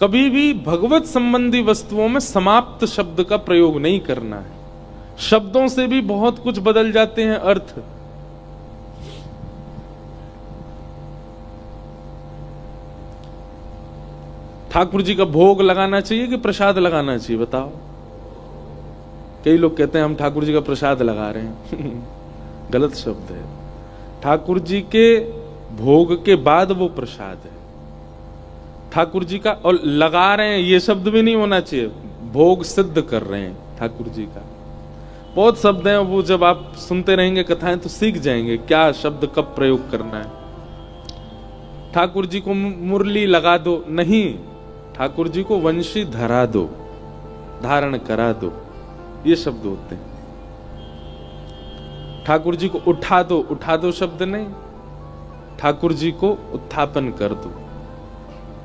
कभी भी भगवत संबंधी वस्तुओं में समाप्त शब्द का प्रयोग नहीं करना है। शब्दों से भी बहुत कुछ बदल जाते हैं अर्थ। ठाकुर जी का भोग लगाना चाहिए कि प्रसाद लगाना चाहिए, बताओ। कई लोग कहते हैं हम ठाकुर जी का प्रसाद लगा रहे हैं गलत शब्द है। ठाकुर जी के भोग के बाद वो प्रसाद है ठाकुर जी का, और लगा रहे हैं ये शब्द भी नहीं होना चाहिए। भोग सिद्ध कर रहे हैं ठाकुर जी का। बहुत शब्द हैं, वो जब आप सुनते रहेंगे कथाएं तो सीख जाएंगे क्या शब्द कब प्रयोग करना है। ठाकुर जी को मुरली लगा दो, नहीं, ठाकुर जी को वंशी धरा दो, धारण करा दो, ये शब्द होते हैं। ठाकुर जी को उठा दो शब्द नहीं, ठाकुर जी को उत्थापन कर दो,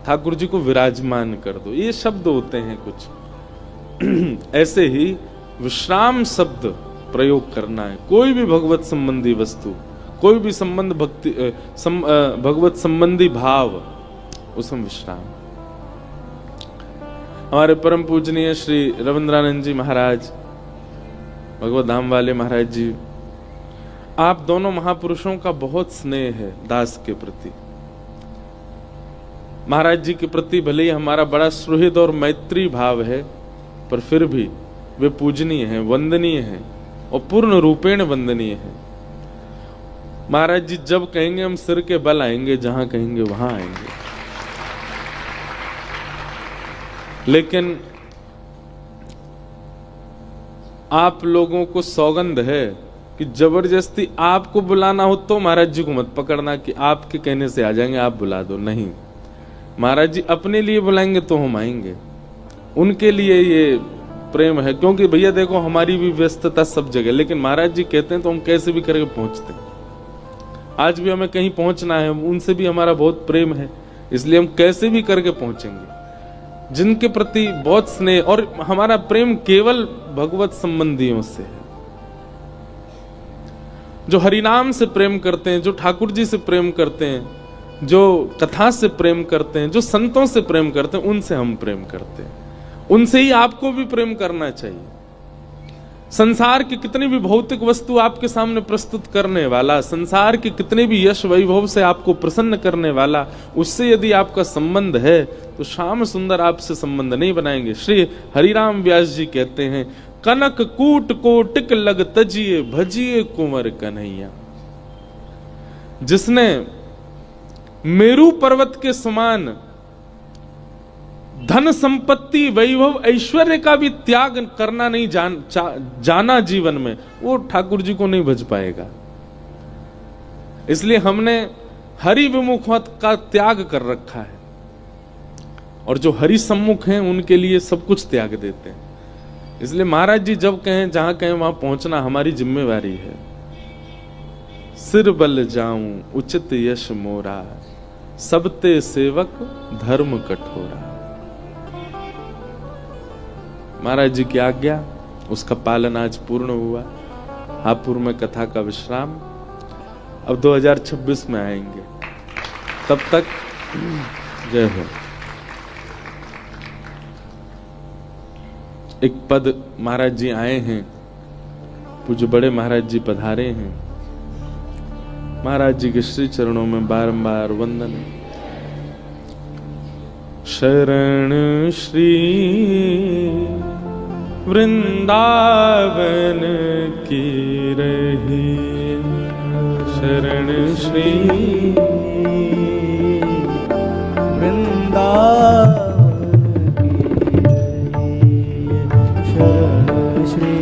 ठाकुर जी को विराजमान कर दो, ये शब्द होते हैं कुछ। ऐसे ही विश्राम शब्द प्रयोग करना है। कोई भी भगवत संबंधी वस्तु, कोई भी संबंध भगवत संबंधी भाव, उसमें विश्राम। हमारे परम पूजनीय श्री रविंद्रानंद जी महाराज, भगवत धाम वाले महाराज जी, आप दोनों महापुरुषों का बहुत स्नेह है दास के प्रति। महाराज जी के प्रति भले ही हमारा बड़ा सुहृद और मैत्री भाव है, पर फिर भी वे पूजनीय हैं, वंदनीय हैं, और पूर्ण रूपेण वंदनीय हैं। महाराज जी जब कहेंगे हम सिर के बल आएंगे, जहां कहेंगे वहां आएंगे। लेकिन आप लोगों को सौगंध है कि जबरदस्ती आपको बुलाना हो तो महाराज जी को मत पकड़ना कि आपके कहने से आ जाएंगे, आप बुला दो, नहीं। महाराज जी अपने लिए बुलाएंगे तो हम आएंगे, उनके लिए ये प्रेम है। क्योंकि भैया देखो हमारी भी व्यस्तता सब जगह, लेकिन महाराज जी कहते हैं तो हम कैसे भी करके पहुंचते हैं। आज भी हमें कहीं पहुंचना है, उनसे भी हमारा बहुत प्रेम है, इसलिए हम कैसे भी करके पहुंचेंगे। जिनके प्रति बहुत स्नेह, और हमारा प्रेम केवल भगवत संबंधियों से है। जो हरिनाम से प्रेम करते हैं, जो ठाकुर जी से प्रेम करते हैं, जो कथा से प्रेम करते हैं, जो संतों से प्रेम करते हैं, उनसे हम प्रेम करते हैं। उनसे ही आपको भी प्रेम करना चाहिए। संसार की कितनी भी भौतिक वस्तु आपके सामने प्रस्तुत करने वाला, संसार के कितने भी यश वैभव से आपको प्रसन्न करने वाला, उससे यदि आपका संबंध है तो श्याम सुंदर आपसे संबंध नहीं बनाएंगे। श्री हरिराम व्यास जी कहते हैं, कनक कूट को टिक लग तजिए, भजिए कुंवर कन्हैया। जिसने मेरू पर्वत के समान धन संपत्ति वैभव ऐश्वर्य का भी त्याग करना नहीं जाना जीवन में, वो ठाकुर जी को नहीं भज पाएगा। इसलिए हमने हरि विमुख का त्याग कर रखा है, और जो हरि सम्मुख हैं उनके लिए सब कुछ त्याग देते हैं। इसलिए महाराज जी जब कहें जहां कहें वहां पहुंचना हमारी जिम्मेवारी है। सिर बल जाऊं उचित यश मोरा, सबते सेवक धर्म कठोरा। महाराज जी की आज्ञा, उसका पालन आज पूर्ण हुआ। हापुड़ में कथा का विश्राम। अब 2026 में आएंगे, तब तक जय हो। एक पद महाराज जी आए हैं, पूज्य बड़े महाराज जी पधारे हैं। महाराज जी के श्री चरणों में बारंबार वंदन। शरण श्री वृंदावन की रही, शरण श्री वृंदावन की रही, शरण श्री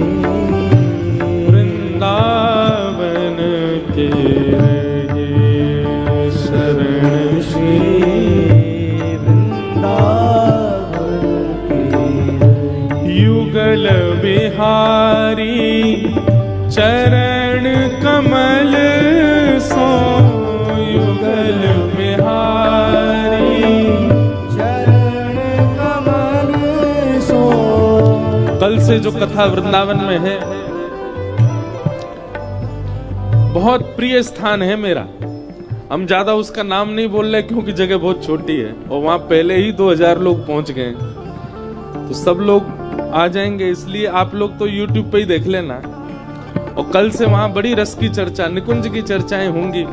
वृंदावन की रही, शरण श्री युगल बिहारी चरण कमल सो, युगल बिहारी चरण कमल सो। कल से जो कथा वृंदावन में है, बहुत प्रिय स्थान है मेरा। हम ज्यादा उसका नाम नहीं बोल रहे क्योंकि जगह बहुत छोटी है और वहां पहले ही 2000 लोग पहुंच गए, तो सब लोग आ जाएंगे, इसलिए आप लोग तो YouTube पे ही देख लेना। और कल से वहां बड़ी रस की चर्चा, निकुंज की चर्चाएं होंगी।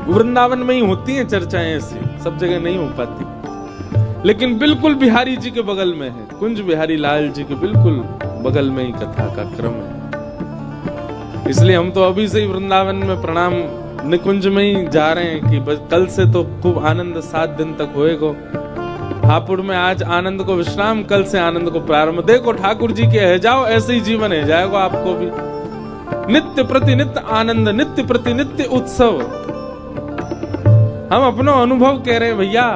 वृंदावन में ही होती हैं चर्चाएं, ऐसी सब जगह नहीं हो पाती, लेकिन बिल्कुल बिहारी जी के बगल में है, कुंज बिहारी लाल जी के बिल्कुल बगल में ही कथा का क्रम है। इसलिए हम तो अभी से ही वृंदावन में प्रणाम निकुंज में ही जा रहे हैं कि बस कल से तो खूब आनंद 7 दिन तक होएगा। हापुड़ में आज आनंद को विश्राम, कल से आनंद को प्रारंभ। देखो ठाकुर जी के है जाओ, ऐसे ही जीवन है जाएगा आपको भी। नित्य प्रति नित्य आनंद, नित्य प्रति नित्य उत्सव। हम अपना अनुभव कह रहे हैं भैया,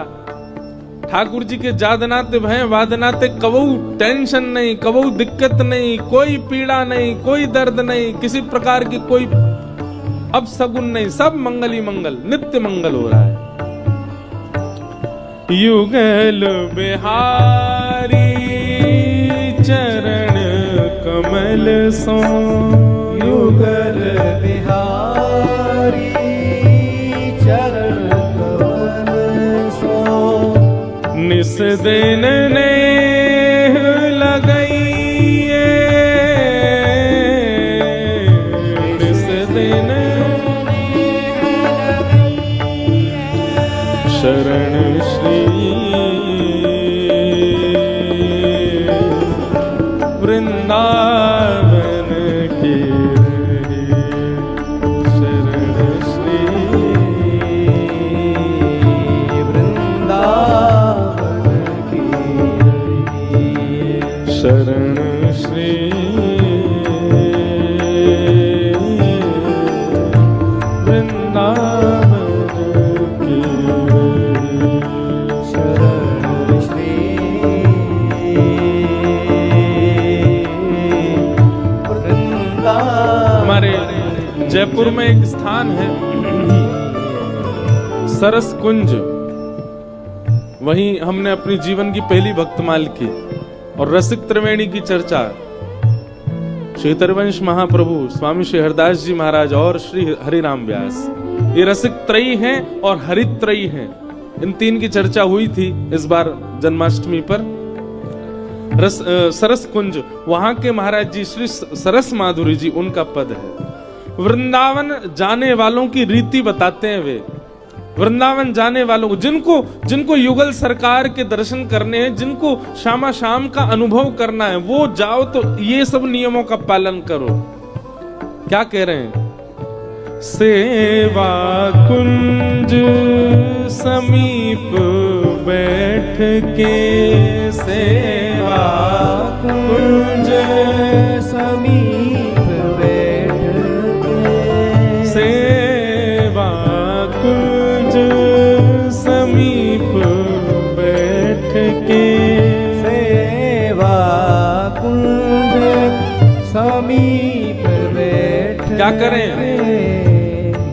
ठाकुर जी के जादनाते भय वादनाते, कबहू टेंशन नहीं, कबहू दिक्कत नहीं, कोई पीड़ा नहीं, कोई दर्द नहीं, किसी प्रकार की कोई अब सगुन नहीं, सब मंगल ही मंगल, नित्य मंगल हो रहा है। युगल बिहारी चरण कमल सो, युगल बिहारी चरण कमल सो, निस दिन ने लगाइए, निस दिन शरण श्री वृंदावन की रही, शरण श्री वृंदावन की रही, शरण श्री वृंदावन की रही, शरण श्री वृंदावन। हमारे जयपुर में एक स्थान है सरस कुंज, वहीं हमने अपनी जीवन की पहली भक्तमाल की और रसिक त्रिवेणी की चर्चा श्री हरिवंश महाप्रभु स्वामी श्री हरदास जी महाराज और श्री हरिराम व्यास, ये रसिक त्रयी हैं और हरित त्रयी हैं। इन तीन की चर्चा हुई थी इस बार जन्माष्टमी पर। सरस कुंज, वहां के महाराज जी श्री सरस माधुरी जी, उनका पद है। वृंदावन जाने वालों की रीति बताते हैं वे, वृंदावन जाने वालों को, जिनको युगल सरकार के दर्शन करने हैं, जिनको शामा शाम का अनुभव करना है, वो जाओ तो ये सब नियमों का पालन करो। क्या कह रहे हैं? सेवा कुंज समीप बैठ के, सेवा कुंज समीप बैठ के, सेवा कुंज समीप बैठ के, सेवा कुंज समीप बैठ क्या करें?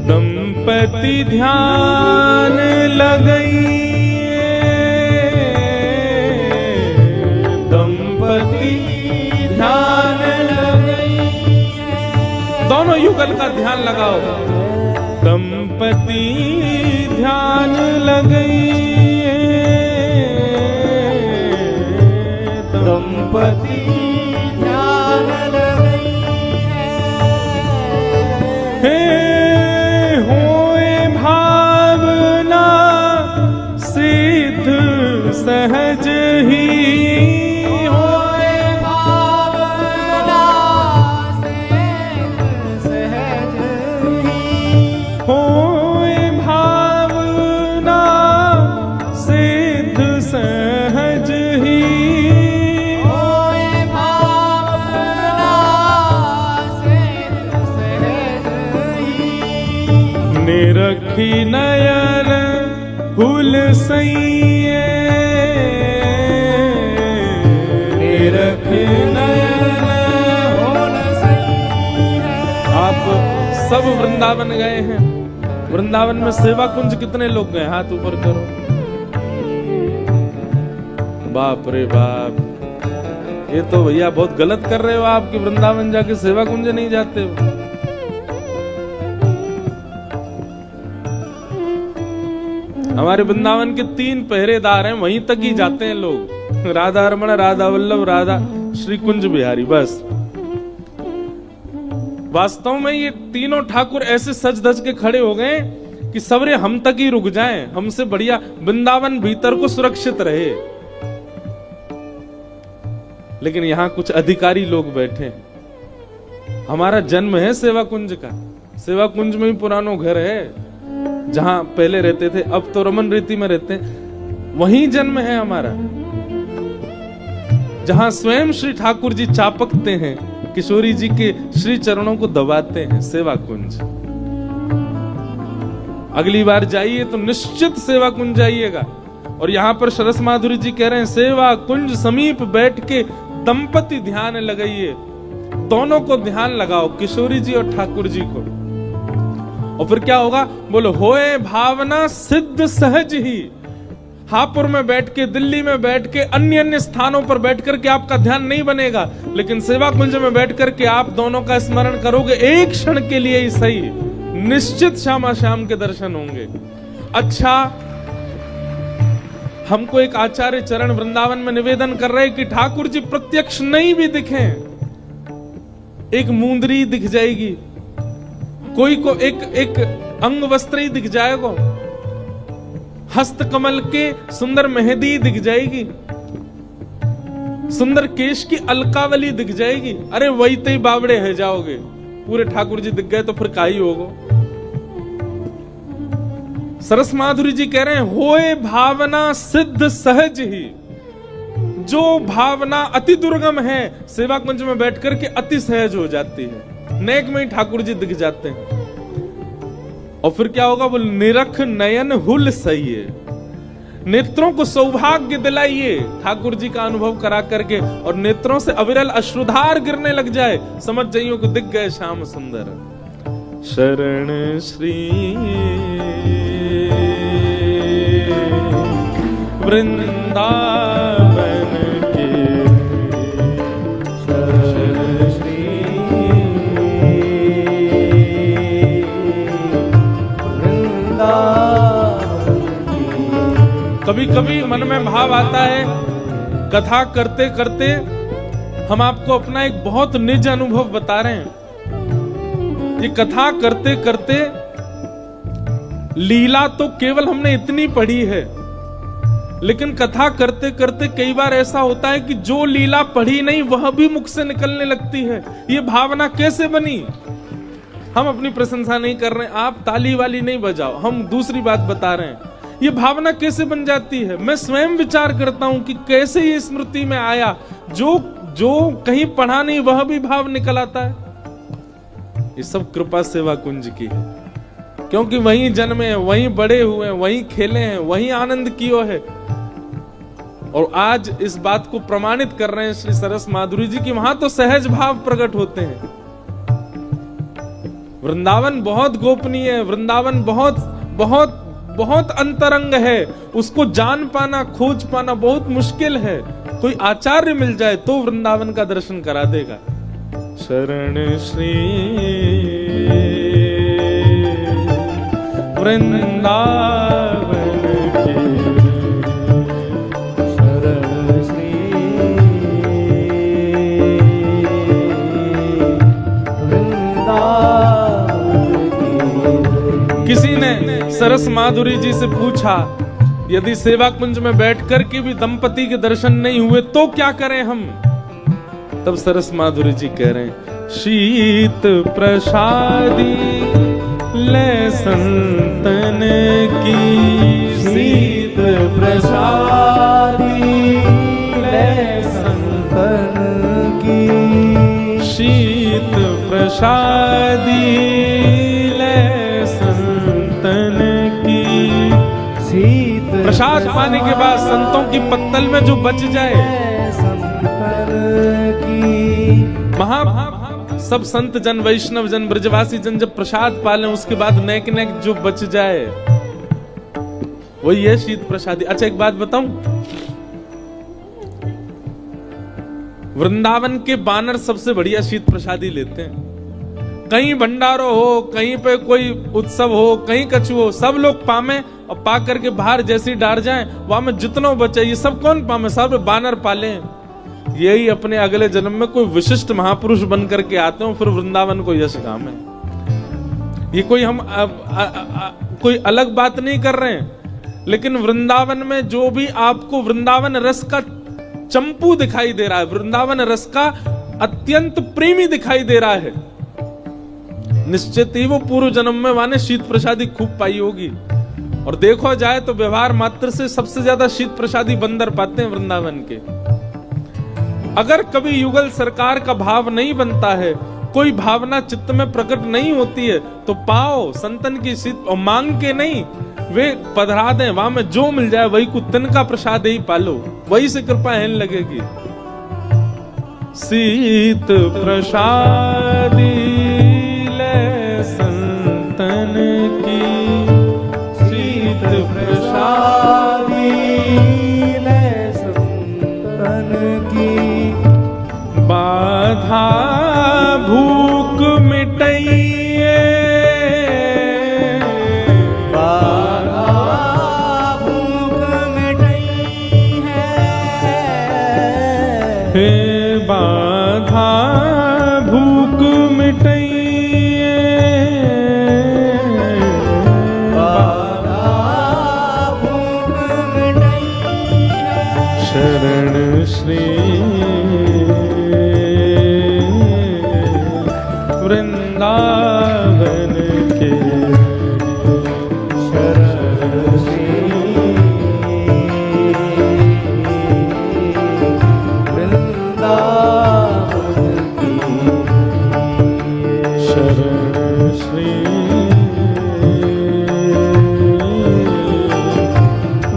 दंपति ध्यान लगाइए, दंपति ध्यान लगाइए, दोनों युगल का ध्यान लगाओ। दंपति ध्यान लगाइए, दंपति ध्यान लगाइए, होए भावना सिद्ध सहज ही, होए भावना सिद्ध सहज ही, होए भावना सिद्ध सहज ही, होए भावना सिद्ध सहज ही, निरखी नयन फूल सैये, निरखी नयन फूल सैये। आप सब वृंदावन गए हैं, वृंदावन में सेवा कुंज कितने लोग गए? हाथ ऊपर करो। बाप रे बाप, ये तो भैया बहुत गलत कर रहे हो आप कि वृंदावन जाके सेवा कुंज नहीं जाते हो। हमारे वृंदावन के 3 पहरेदार हैं, वहीं तक ही जाते हैं लोग, राधा रमण, राधा वल्लभ, राधा श्री कुंज बिहारी, बस। वास्तव में ये तीनों ठाकुर ऐसे सज धज के खड़े हो गए कि सवरे हम तक ही रुक जाएं, हमसे बढ़िया वृंदावन भीतर को सुरक्षित रहे। लेकिन यहां कुछ अधिकारी लोग बैठे। हमारा जन्म है सेवा कुंज का, सेवा कुंज में ही पुरानो घर है जहां पहले रहते थे, अब तो रमन रीति में रहते हैं। वहीं जन्म है हमारा, जहां स्वयं श्री ठाकुर जी चापकते हैं, किशोरी जी के श्री चरणों को दबाते हैं, सेवा कुंज। अगली बार जाइए तो निश्चित सेवा कुंज जाइएगा। और यहां पर सरस माधुरी जी कह रहे हैं, सेवा कुंज समीप बैठ के दंपति ध्यान लगाइए, दोनों को ध्यान लगाओ, किशोरी जी और ठाकुर जी को। और फिर क्या होगा, बोलो, होए भावना सिद्ध सहज ही। हापुड़ में बैठ के, दिल्ली में बैठ के, अन्य अन्य स्थानों पर बैठ करके आपका ध्यान नहीं बनेगा, लेकिन सेवा कुंज में बैठ करके आप दोनों का स्मरण करोगे, एक क्षण के लिए ही सही, निश्चित श्यामा श्याम के दर्शन होंगे। अच्छा, हमको एक आचार्य चरण वृंदावन में निवेदन कर रहे कि ठाकुर जी प्रत्यक्ष नहीं भी दिखे, एक मुंदरी दिख जाएगी, कोई को एक अंग वस्त्र ही दिख जाएगा, हस्त कमल के सुंदर मेहंदी दिख जाएगी, सुंदर केश की अलकावली दिख जाएगी, अरे वही तो ही बावड़े है जाओगे। पूरे ठाकुर जी दिख गए तो फिर का ही होगा। सरस माधुरी जी कह रहे हैं, होए भावना सिद्ध सहज ही। जो भावना अति दुर्गम है, सेवा कुंज में बैठ करके अति सहज हो जाती है, नेक में ही ठाकुर जी दिख जाते हैं। और फिर क्या होगा, बोल, निरख नयन हुल सही है, नेत्रों को सौभाग्य दिलाइए ठाकुर जी का अनुभव करा करके, और नेत्रों से अविरल अश्रुधार गिरने लग जाए, समझ जाइयो कि दिख गए श्याम सुंदर। शरण श्री वृंदावन के, शरण श्री कभी कभी मन में भाव आता है, कथा करते करते हम आपको अपना एक बहुत निज अनुभव बता रहे हैं। ये कथा करते करते लीला तो केवल हमने इतनी पढ़ी है, लेकिन कथा करते करते कई बार ऐसा होता है कि जो लीला पढ़ी नहीं वह भी मुख से निकलने लगती है। ये भावना कैसे बनी? हम अपनी प्रशंसा नहीं कर रहे, आप ताली वाली नहीं बजाओ, हम दूसरी बात बता रहे हैं। ये भावना कैसे बन जाती है? मैं स्वयं विचार करता हूं कि कैसे ये स्मृति में आया, जो कहीं पढ़ा नहीं वह भी भाव निकल आता है। ये सब कृपा सेवा कुंज की है, क्योंकि वहीं जन्मे हैं, वहीं बड़े हुए हैं, वहीं खेले हैं, वहीं आनंद कियो है। और आज इस बात को प्रमाणित कर रहे हैं श्री सरस माधुरी जी की वहां तो सहज भाव प्रकट होते हैं। वृंदावन बहुत गोपनीय है, वृंदावन बहुत बहुत बहुत अंतरंग है, उसको जान पाना, खोज पाना बहुत मुश्किल है। कोई आचार्य मिल जाए तो वृंदावन का दर्शन करा देगा। शरण श्री वृंदावन के, शरण श्री वृंदावन की। किसी ने सरस माधुरी जी से पूछा, यदि सेवा कुंज में बैठकर के भी दंपति के दर्शन नहीं हुए तो क्या करें हम? तब सरस माधुरी जी कह रहे हैं, शीत प्रसादी ले संतन की, शीत प्रसादी ले संतन की, शीत प्रसादी ले संतन की। प्रसाद पाने के बाद संतों की पत्तल में जो बच जाए, सब संत जन, वैष्णव जन, ब्रजवासी जन जब प्रसाद पालें उसके बाद नेक नेक जो बच जाए वही है शीत प्रसादी। अच्छा, एक बात बताऊं, वृंदावन के बानर सबसे बढ़िया शीत प्रसादी लेते हैं। कहीं भंडारो हो, कहीं पे कोई उत्सव हो, कहीं कछु हो, सब लोग पामे और पा करके बाहर जैसी डार जाए वहां में जितनो बचे, ये सब कौन पामे? सब बानर पाले। यही अपने अगले जन्म में कोई विशिष्ट महापुरुष बन करके आते हो, फिर वृंदावन को यश गाम है। ये कोई हम कोई अलग बात नहीं कर रहे हैं, लेकिन वृंदावन में जो भी आपको वृंदावन रस का चंपू दिखाई दे रहा है, वृंदावन रस का अत्यंत प्रेमी दिखाई दे रहा है, निश्चित ही वो पूर्व जन्म में वाने शीत प्रसादी खूब पाई होगी। और देखो जाए तो व्यवहार मात्र से सबसे ज्यादा शीत प्रसादी बंदर पाते हैं वृंदावन के। अगर कभी युगल सरकार का भाव नहीं बनता है, कोई भावना चित्त में प्रकट नहीं होती है, तो पाओ संतन की शीत, और मांग के नहीं, वे पधरा दें, वहां में जो मिल जाए वही को तिनका प्रसाद ही पालो, वही से कृपा है लगेगी। शीत प्रसादी ले संतन की, शीत प्रसादी ले संतन की, बाधा भूख मिटाइए, बाधा भूख मिटाई है, बाधा भूख मिटाइए, बाधा भूख मिटाई है, शरण श्री वृंदावन के, शरण श्री वृंदावन की, शरण श्री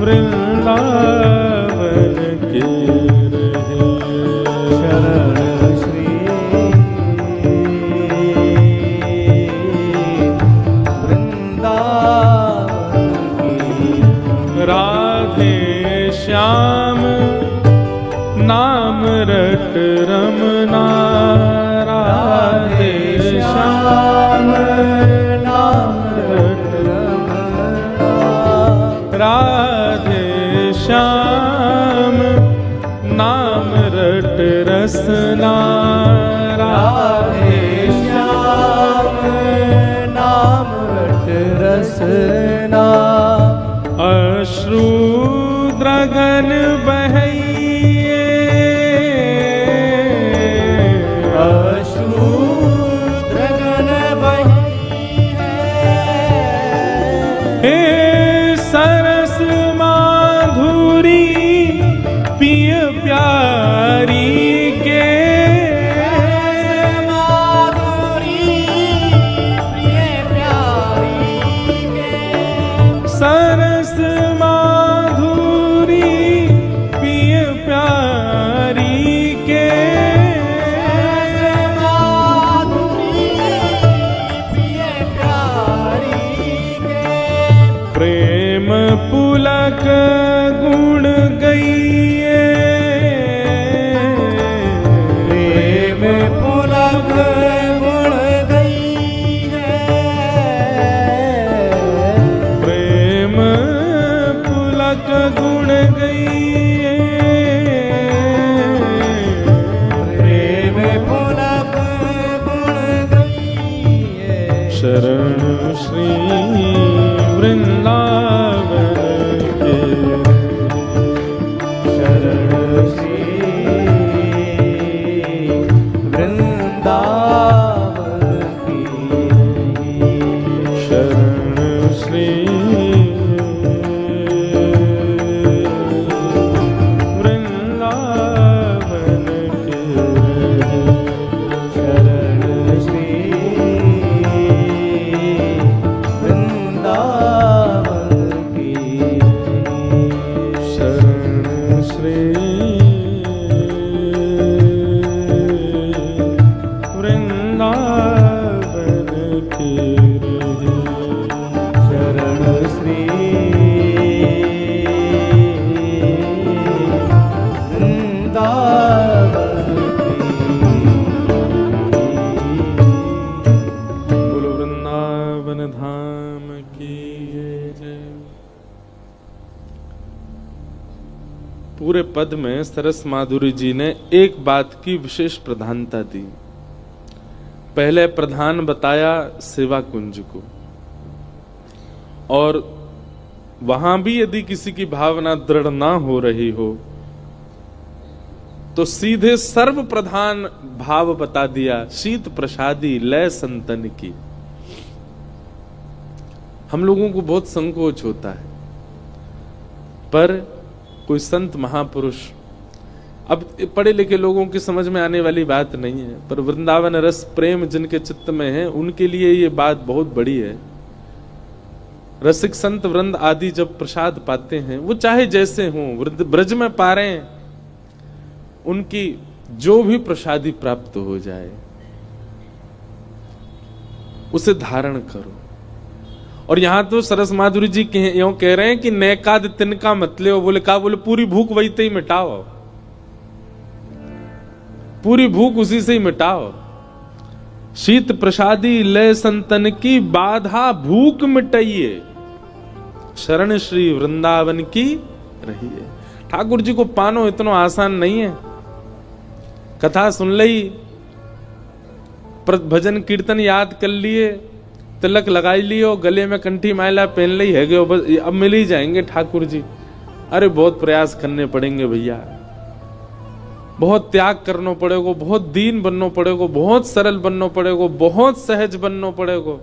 वृंदावन के रहे, शरण श्री वृंदावन की, राधे श्याम नाम रट रमना, राधे श्याम नाम रट रमना, राधे श्याम नाम रट रसना, राधे श्याम नाम रट रसना, अश्रु द्रगन बहैये, अश्रु द्रगन बही है, हे सरस माधुरी पिय प्यारी के, माधुरी प्रिय प्यारी के, सरस माधुरी पिय प्यारी के, माधुरी प्रिय प्यारी के, प्रेम पुलक गुण गइये, प्रेम पुलक गुण गई है, प्रेम पुलक गुण गइये, प्रेम पुलक गुण गई है, शरण श्री वृंदावन के, शरण श्री वृंदावन की, शरण श्री वृंदावन के, शरण श्री वृंदावन की, शरण श्री पद में सरस माधुरी जी ने एक बात की विशेष प्रधानता दी। पहले प्रधान बताया सेवा कुंज को, और वहां भी यदि किसी की भावना दृढ़ ना हो रही हो तो सीधे सर्व प्रधान भाव बता दिया, शीत प्रसादी लय संतन की। हम लोगों को बहुत संकोच होता है, पर कोई संत महापुरुष, अब पढ़े लिखे लोगों की समझ में आने वाली बात नहीं है, पर वृंदावन रस प्रेम जिनके चित्त में है उनके लिए ये बात बहुत बड़ी है। रसिक संत वृंद आदि जब प्रसाद पाते हैं, वो चाहे जैसे हों, ब्रज में पा रहे हैं, उनकी जो भी प्रसादी प्राप्त हो जाए उसे धारण करो। और यहां तो सरस माधुरी जी यूं कह रहे हैं कि नैकाद तिनका मत ले, बोले का, बोले पूरी भूख वही से ही मिटाओ, पूरी भूख उसी से ही मिटाओ। शीत प्रसादी लय संतन की बाधा भूख मिटाइए, शरण श्री वृंदावन की रहिए। ठाकुर जी को पानो इतना आसान नहीं है। कथा सुन ली, भजन कीर्तन याद कर लिए, तिलक लगाई लियो, गले में कंठी माला पहन ली है गयो, बस अब मिल ही जाएंगे ठाकुर जी। अरे बहुत प्रयास करने पड़ेंगे भैया, बहुत त्याग करना पड़ेगा, बहुत दीन बनना पड़ेगा, बहुत सरल बनना पड़ेगा, बहुत सहज बनना पड़ेगा,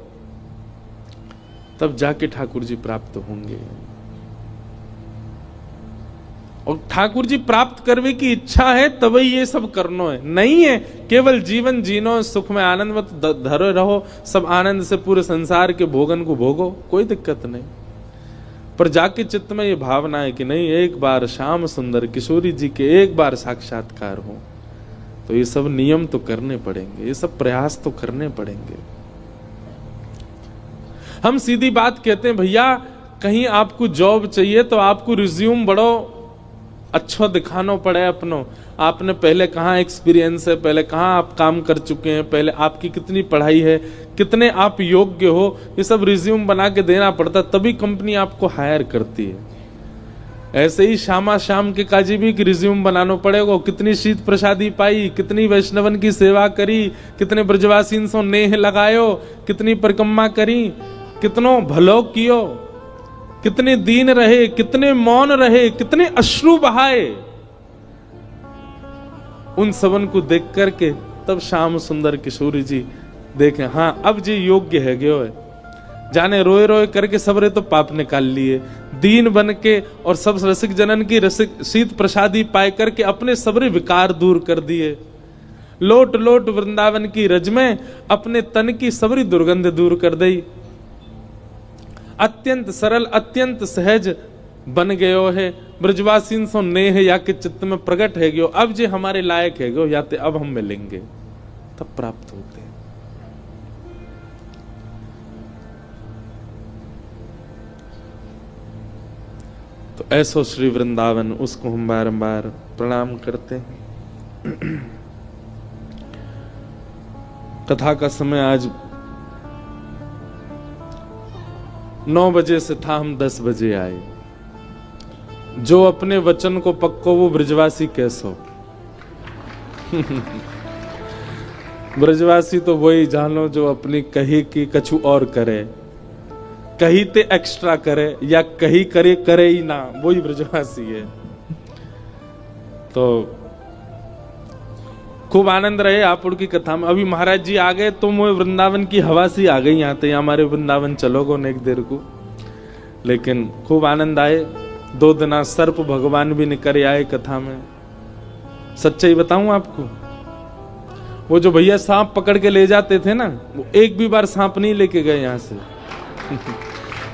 तब जाके ठाकुर जी प्राप्त होंगे। और ठाकुर जी प्राप्त करने की इच्छा है तभी ये सब करना है, नहीं है केवल जीवन जीनो, सुख में आनंद मत धरे रहो, सब आनंद से पूरे संसार के भोगन को भोगो, कोई दिक्कत नहीं। पर जाके चित्त में ये भावना है कि नहीं, एक बार श्याम सुंदर किशोरी जी के एक बार साक्षात्कार हो, तो ये सब नियम तो करने पड़ेंगे, ये सब प्रयास तो करने पड़ेंगे। हम सीधी बात कहते हैं भैया, कहीं आपको जॉब चाहिए तो आपको रिज्यूम बड़ो अच्छा दिखाना पड़े अपनो, आपने पहले कहाँ एक्सपीरियंस है, पहले कहाँ आप काम कर चुके हैं, पहले आपकी कितनी पढ़ाई है, कितने आप योग्य हो, ये सब रिज्यूम बना के देना पड़ता, तभी कंपनी आपको हायर करती है। ऐसे ही श्यामा श्याम के काजी भी रिज्यूम बनाना पड़ेगा, कितनी शीत प्रसादी पाई, कितनी वैष्णवन की सेवा करी, कितने ब्रजवासीन सो नेह लगायो, कितनी परिक्रमा करी, कितनो भलो कियो, कितने दीन रहे, कितने मौन रहे, कितने अश्रु बहाए, उन सबन को देख करके तब श्याम सुंदर किशोरी जी देखें, हाँ अब जी योग्य है गयो है, जाने रोए रोए करके सबरे तो पाप निकाल लिए, दीन बन के और सब रसिक जनन की रसिक शीत प्रसादी पाए करके अपने सबरे विकार दूर कर दिए, लोट लोट वृंदावन की रज में अपने तन की सबरी दुर्गंध दूर कर दी, अत्यंत सरल अत्यंत सहज बन गयो है, ब्रजवासीन सो नेह या के चित्त में प्रकट है गयो, अब जे हमारे लायक है गयो, या ते अब हम मिलेंगे, तब प्राप्त होते हैं। तो ऐसो श्री वृंदावन, उसको हम बारंबार प्रणाम करते हैं। कथा का समय आज 9 बजे से था, हम 10 बजे आए। जो अपने वचन को पक्को वो ब्रजवासी कैसो। ब्रजवासी तो वही जानो जो अपनी कही की कछु और करे, कही ते एक्स्ट्रा करे या कही करे करे ही ना, वही ब्रजवासी है। तो खूब आनंद रहे आप की कथा में। अभी महाराज जी आ गए तो मुझे वृंदावन की हवा सी आ गई, यहाँ तो हमारे वृंदावन चलोगो न एक देर को, लेकिन खूब आनंद आए। 2 दिना सर्प भगवान भी निकल आए कथा में। सच्चाई बताऊं आपको, वो जो भैया सांप पकड़ के ले जाते थे ना, वो एक भी बार सांप नहीं लेके गए यहाँ से।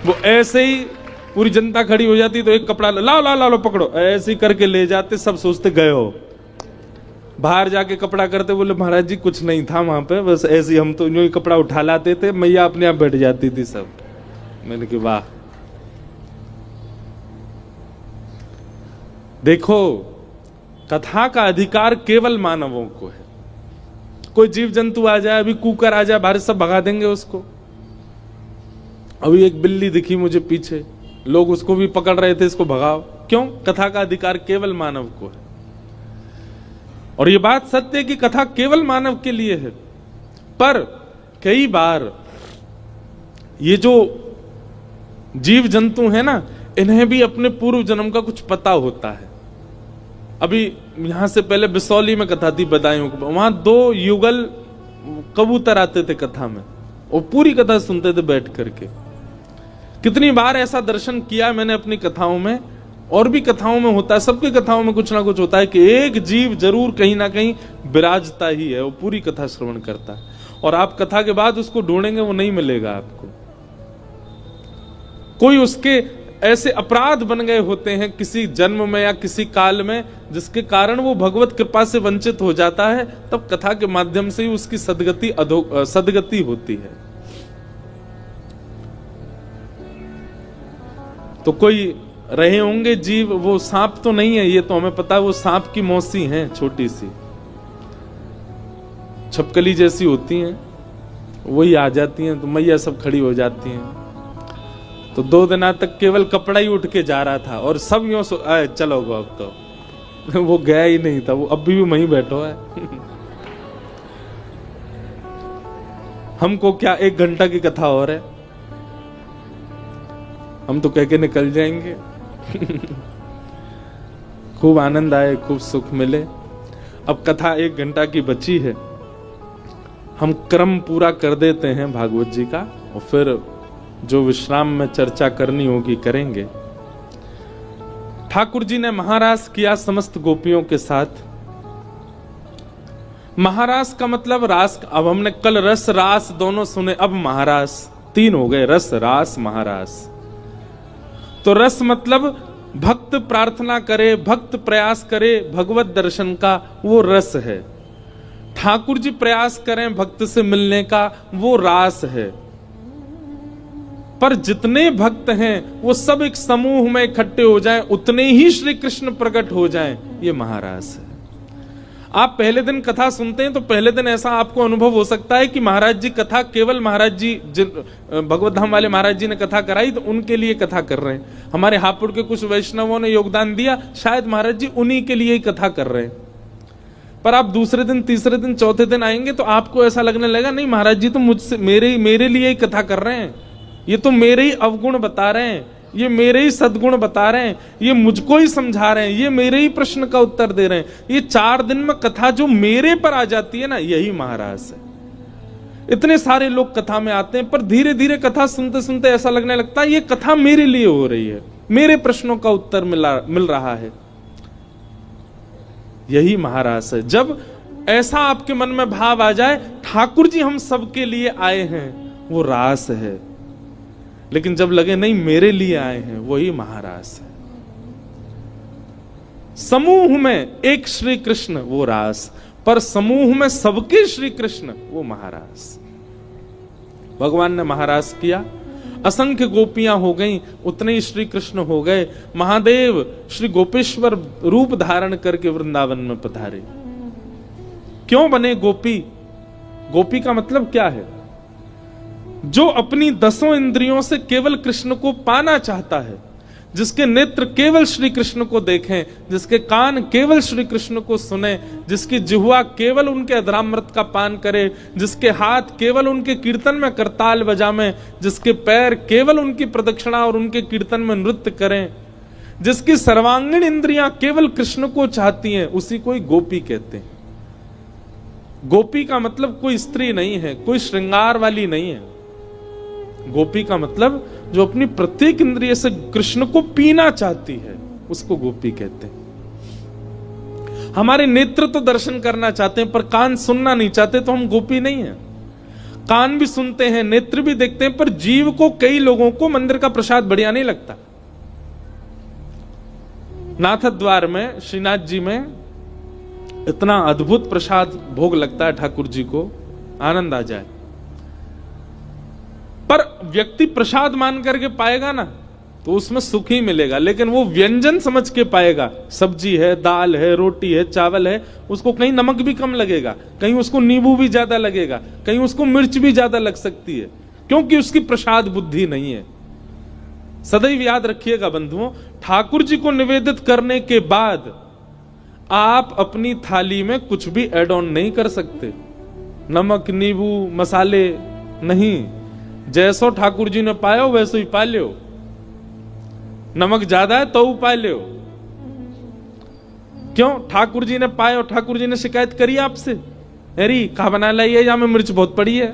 वो ऐसे ही पूरी जनता खड़ी हो जाती तो एक कपड़ा लाओ लाओ लाओ पकड़ो, ऐसे ही करके ले जाते, सब सोचते गए हो। बाहर जाके कपड़ा करते, बोले महाराज जी कुछ नहीं था वहां पे, बस ऐसे ही हम तो यूं ही कपड़ा उठा लाते थे, मैया अपने आप बैठ जाती थी सब। मैंने कहा वाह, देखो कथा का अधिकार केवल मानवों को है। कोई जीव जंतु आ जाए, अभी कुकर आ जाए बाहर, सब भगा देंगे उसको। अभी एक बिल्ली दिखी मुझे पीछे, लोग उसको भी पकड़ रहे थे, इसको भगाओ। क्यों? कथा का अधिकार केवल मानव को है। और ये बात सत्य है कि कथा केवल मानव के लिए है। पर कई बार ये जो जीव जंतु है ना, इन्हें भी अपने पूर्व जन्म का कुछ पता होता है। अभी यहां से पहले बिसौली में कथा थी बदायूं, वहां 2 युगल कबूतर आते थे कथा में, और पूरी कथा सुनते थे बैठ करके। कितनी बार ऐसा दर्शन किया मैंने अपनी कथाओं में, और भी कथाओं में होता है, सबकी कथाओं में कुछ ना कुछ होता है कि एक जीव जरूर कहीं ना कहीं विराजता ही है, वो पूरी कथा श्रवण करता है। और आप कथा के बाद उसको ढूंढेंगे, वो नहीं मिलेगा आपको। कोई उसके ऐसे अपराध बन गए होते हैं किसी जन्म में या किसी काल में, जिसके कारण वो भगवत कृपा से वंचित हो जाता है। तब कथा के माध्यम से ही उसकी सदगति होती है। तो कोई रहे होंगे जीव, वो सांप तो नहीं है, ये तो हमें पता है, वो सांप की मौसी हैं, छोटी सी छपकली जैसी होती हैं, वही आ जाती हैं, तो मैया सब खड़ी हो जाती हैं। तो 2 दिन तक केवल कपड़ा ही उठ के जा रहा था, और सब यूं चलो गो अब तो वो गया ही नहीं था, वो अब भी वहीं बैठो है। हमको क्या 1 घंटा की कथा और है, हम तो कह के निकल जाएंगे। खूब आनंद आए, खूब सुख मिले। अब कथा 1 घंटा की बची है, हम क्रम पूरा कर देते हैं भागवत जी का, और फिर जो विश्राम में चर्चा करनी होगी करेंगे। ठाकुर जी ने महारास किया समस्त गोपियों के साथ। महारास का मतलब रास, अब हमने कल रस रास दोनों सुने, अब महारास 3 हो गए, रस रास महारास। तो रस मतलब भक्त प्रार्थना करे, भक्त प्रयास करे भगवत दर्शन का, वो रस है। ठाकुर जी प्रयास करें भक्त से मिलने का, वो रास है। पर जितने भक्त हैं वो सब एक समूह में इकट्ठे हो जाएं, उतने ही श्री कृष्ण प्रकट हो जाएं, ये महारास है। आप पहले दिन कथा सुनते हैं तो पहले दिन ऐसा आपको अनुभव हो सकता है कि महाराज जी कथा केवल महाराज जी, भगवत धाम वाले महाराज जी ने कथा कराई तो उनके लिए कथा कर रहे हैं। हमारे हापुड़ के कुछ वैष्णवों ने योगदान दिया, शायद महाराज जी उन्हीं के लिए ही कथा कर रहे हैं। पर आप दूसरे दिन, तीसरे दिन, चौथे दिन आएंगे तो आपको ऐसा लगने लगेगा, नहीं महाराज जी तो मुझसे मेरे लिए ही कथा कर रहे हैं, ये तो मेरे ही अवगुण बता रहे हैं, ये मेरे ही सद्गुण बता रहे हैं, ये मुझको ही समझा रहे हैं, ये मेरे ही प्रश्न का उत्तर दे रहे हैं। ये 4 दिन में कथा जो मेरे पर आ जाती है ना, यही महाराज है। इतने सारे लोग कथा में आते हैं, पर धीरे धीरे कथा सुनते सुनते ऐसा लगने लगता है ये कथा मेरे लिए हो रही है, मेरे प्रश्नों का उत्तर मिल रहा है। यही महाराज है। जब ऐसा आपके मन में भाव आ जाए ठाकुर जी हम सबके लिए आए हैं, वो रास है। लेकिन जब लगे नहीं मेरे लिए आए हैं, वही महारास है। समूह में एक श्री कृष्ण वो रास, पर समूह में सबके श्री कृष्ण वो महारास। भगवान ने महारास किया, असंख्य गोपियां हो गईं, उतने ही श्री कृष्ण हो गए। महादेव श्री गोपेश्वर रूप धारण करके वृंदावन में पधारे। क्यों बने गोपी? गोपी का मतलब क्या है? जो अपनी 10 इंद्रियों से केवल कृष्ण को पाना चाहता है, जिसके नेत्र केवल श्री कृष्ण को देखें, जिसके कान केवल श्री कृष्ण को सुने, जिसकी जिह्वा केवल उनके अधरामृत का पान करे, जिसके हाथ केवल उनके कीर्तन में करताल बजावें, जिसके पैर केवल उनकी प्रदक्षिणा और उनके कीर्तन में नृत्य करें, जिसकी सर्वांगीण इंद्रियां केवल कृष्ण को चाहती हैं, उसी को ही गोपी कहते हैं। गोपी का मतलब कोई स्त्री नहीं है, कोई श्रृंगार वाली नहीं है। गोपी का मतलब जो अपनी प्रत्येक इंद्रिय से कृष्ण को पीना चाहती है, उसको गोपी कहते हैं। हमारे नेत्र तो दर्शन करना चाहते हैं पर कान सुनना नहीं चाहते, तो हम गोपी नहीं है। कान भी सुनते हैं, नेत्र भी देखते हैं, पर जीव को, कई लोगों को मंदिर का प्रसाद बढ़िया नहीं लगता। नाथ द्वार में, श्रीनाथ जी में इतना अद्भुत प्रसाद भोग लगता है ठाकुर जी को, आनंद आ जाए। पर व्यक्ति प्रसाद मान करके पाएगा ना तो उसमें सुख ही मिलेगा, लेकिन वो व्यंजन समझ के पाएगा। सब्जी है, दाल है, रोटी है, चावल है, उसको कहीं नमक भी कम लगेगा, कहीं उसको नींबू भी ज्यादा लगेगा, कहीं उसको मिर्च भी ज्यादा लग सकती है, क्योंकि उसकी प्रसाद बुद्धि नहीं है। सदैव याद रखिएगा बंधुओं, ठाकुर जी को निवेदित करने के बाद आप अपनी थाली में कुछ भी ऐड ऑन नहीं कर सकते। नमक, नींबू, मसाले नहीं। जैसो ठाकुर जी ने पायो वैसो ही पा लियो। नमक ज्यादा है तो पा लियो। क्यों? ठाकुर जी ने पायो, ठाकुर जी ने शिकायत करी आपसे, अरे कहा बना लाइए, या में मिर्च बहुत पड़ी है।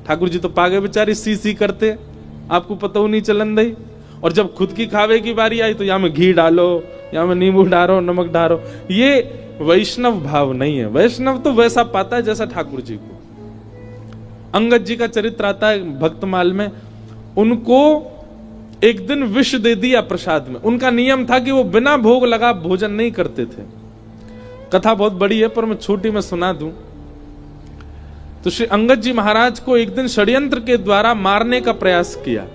ठाकुर जी तो पागे बेचारे, सी करते, आपको पता नहीं चलन दई। और जब खुद की खावे की बारी आई तो या में घी डालो, या में नींबू डालो, नमक डालो। ये वैष्णव भाव नहीं है। वैष्णव तो वैसा पाता है जैसा ठाकुर जी को। अंगद जी का चरित्र आता है भक्तमाल में। उनको एक दिन विष दे दिया प्रसाद में। उनका नियम था कि वो बिना भोग लगा भोजन नहीं करते थे। कथा बहुत बड़ी है पर मैं छोटी में सुना दूं। तो श्री अंगद जी महाराज को एक दिन षड्यंत्र के द्वारा मारने का प्रयास किया।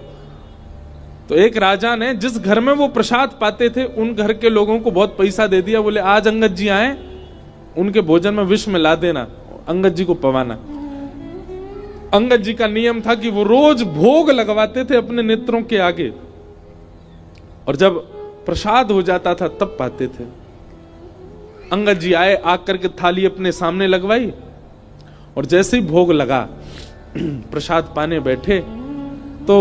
तो एक राजा ने जिस घर में वो प्रसाद पाते थे उन घर के लोगों को बहुत पैसा दे दिया। बोले आज अंगद जी आए, उनके भोजन में विष मिला देना, अंगद जी को पवाना। अंगद जी का नियम था कि वो रोज भोग लगवाते थे अपने नेत्रों के आगे, और जब प्रसाद हो जाता था तब पाते थे। अंगद जी आए, आकर के थाली अपने सामने लगवाई, और जैसे ही भोग लगा प्रसाद पाने बैठे तो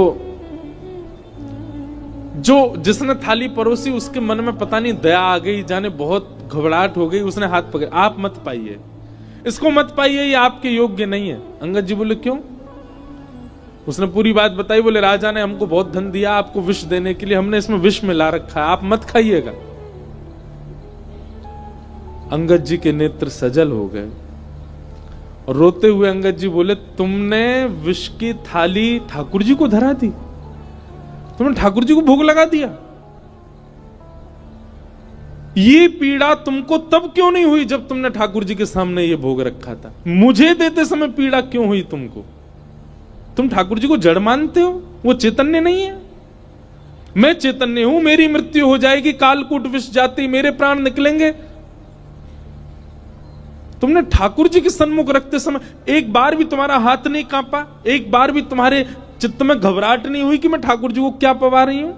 जो जिसने थाली परोसी उसके मन में पता नहीं दया आ गई, जाने बहुत घबराहट हो गई। उसने हाथ पकड़, आप मत पाइए, इसको मत पाइए, ये आपके योग्य नहीं है। अंगद जी बोले क्यों? उसने पूरी बात बताई। बोले राजा ने हमको बहुत धन दिया आपको विष देने के लिए, हमने इसमें विष मिला रखा है, आप मत खाइएगा। अंगद जी के नेत्र सजल हो गए और रोते हुए अंगद जी बोले तुमने विष की थाली ठाकुर जी को धरा दी, तुमने ठाकुर जी को भोग लगा दिया। ये पीड़ा तुमको तब क्यों नहीं हुई जब तुमने ठाकुर जी के सामने ये भोग रखा था? मुझे देते समय पीड़ा क्यों हुई तुमको? तुम ठाकुर जी को जड़ मानते हो, वो चैतन्य नहीं है। मैं चैतन्य हूं, मेरी मृत्यु हो जाएगी, कालकूट विष जाति, मेरे प्राण निकलेंगे। तुमने ठाकुर जी के सन्मुख रखते समय एक बार भी तुम्हारा हाथ नहीं कांपा, एक बार भी तुम्हारे चित्त में घबराहट नहीं हुई कि मैं ठाकुर जी को क्या पवा रही हूं?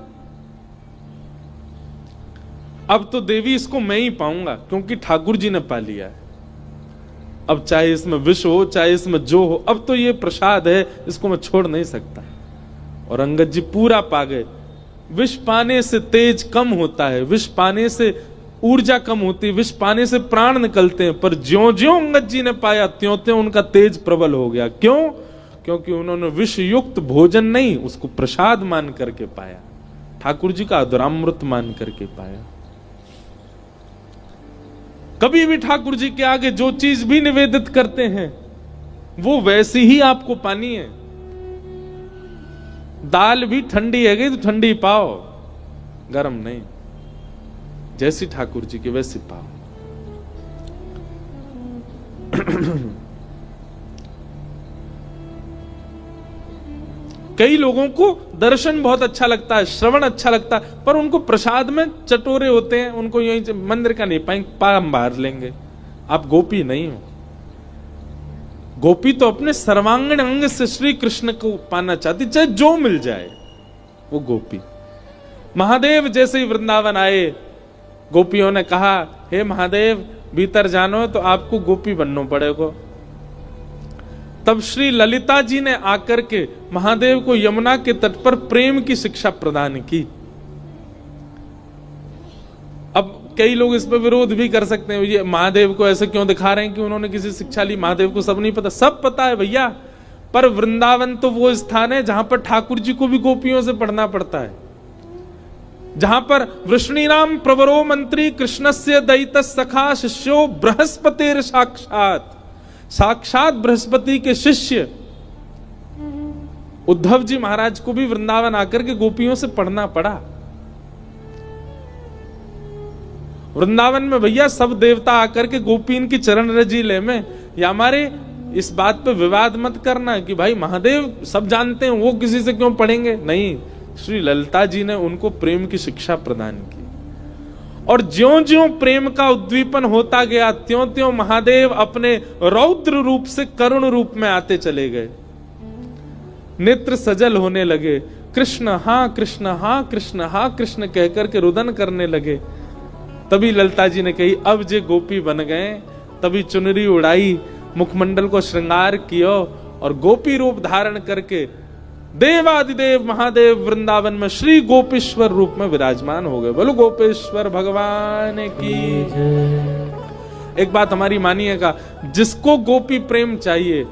अब तो देवी इसको मैं ही पाऊंगा क्योंकि ठाकुर जी ने पा लिया है। अब चाहे इसमें विष हो, चाहे इसमें जो हो, अब तो ये प्रसाद है, इसको मैं छोड़ नहीं सकता। और अंगद जी पूरा पा गए। विष पाने से तेज कम होता है, विष पाने से ऊर्जा कम होती है, विष पाने से प्राण निकलते हैं। पर ज्यों-ज्यों अंगद जी ने पाया त्यों-त्यों उनका तेज प्रबल हो गया। क्यों? क्योंकि उन्होंने विष युक्त भोजन नहीं, उसको प्रसाद मान करके पाया, ठाकुर जी का अधरामृत मान करके पाया। कभी भी ठाकुर जी के आगे जो चीज भी निवेदित करते हैं वो वैसी ही आपको पानी है। दाल भी ठंडी है गई तो ठंडी पाओ, गरम नहीं। जैसी ठाकुर जी की वैसी पाओ। कई लोगों को दर्शन बहुत अच्छा लगता है, श्रवण अच्छा लगता है, पर उनको प्रसाद में चटोरे होते हैं, उनको यही मंदिर का नहीं पाएंगे, पाम बाहर लेंगे। आप गोपी नहीं हो। गोपी तो अपने सर्वांगीण अंग से श्री कृष्ण को पाना चाहती, चाहे जो मिल जाए वो गोपी। महादेव जैसे ही वृंदावन आए, गोपियों ने कहा हे महादेव भीतर जानो तो आपको गोपी बनना पड़ेगा। तब श्री ललिता जी ने आकर के महादेव को यमुना के तट पर प्रेम की शिक्षा प्रदान की। अब कई लोग इस पर विरोध भी कर सकते हैं, ये महादेव को ऐसे क्यों दिखा रहे हैं कि उन्होंने किसी शिक्षा ली। महादेव को सब नहीं पता, सब पता है भैया, पर वृंदावन तो वो स्थान है जहां पर ठाकुर जी को भी गोपियों से पढ़ना पड़ता है, जहां पर वृष्णिनाम प्रवरो मंत्री कृष्णस्य दयित सखा शिष्यो बृहस्पतिर साक्षात, साक्षात बृहस्पति के शिष्य उद्धव जी महाराज को भी वृंदावन आकर के गोपियों से पढ़ना पड़ा। वृंदावन में भैया सब देवता आकर के गोपीन की चरण रजी ले में, या हमारे इस बात पे विवाद मत करना कि भाई महादेव सब जानते हैं वो किसी से क्यों पढ़ेंगे। नहीं, श्री ललिता जी ने उनको प्रेम की शिक्षा प्रदान की, और ज्यों-ज्यों प्रेम का उद्दीपन होता गया त्यों-त्यों महादेव अपने रौद्र रूप से करुण रूप में आते चले गए। नेत्र सजल होने लगे। कृष्ण हाँ कृष्ण हाँ कृष्ण हाँ कृष्ण कहकर के रुदन करने लगे। तभी ललता जी ने कही अब जे गोपी बन गए। तभी चुनरी उड़ाई, मुखमंडल को श्रृंगार किया और गोपी रूप धारण करके देवादिदेव महादेव वृंदावन में श्री गोपेश्वर रूप में विराजमान हो गए। बोलो गोपेश्वर भगवान की। एक बात हमारी मानिएगा, जिसको गोपी प्रेम चाहिए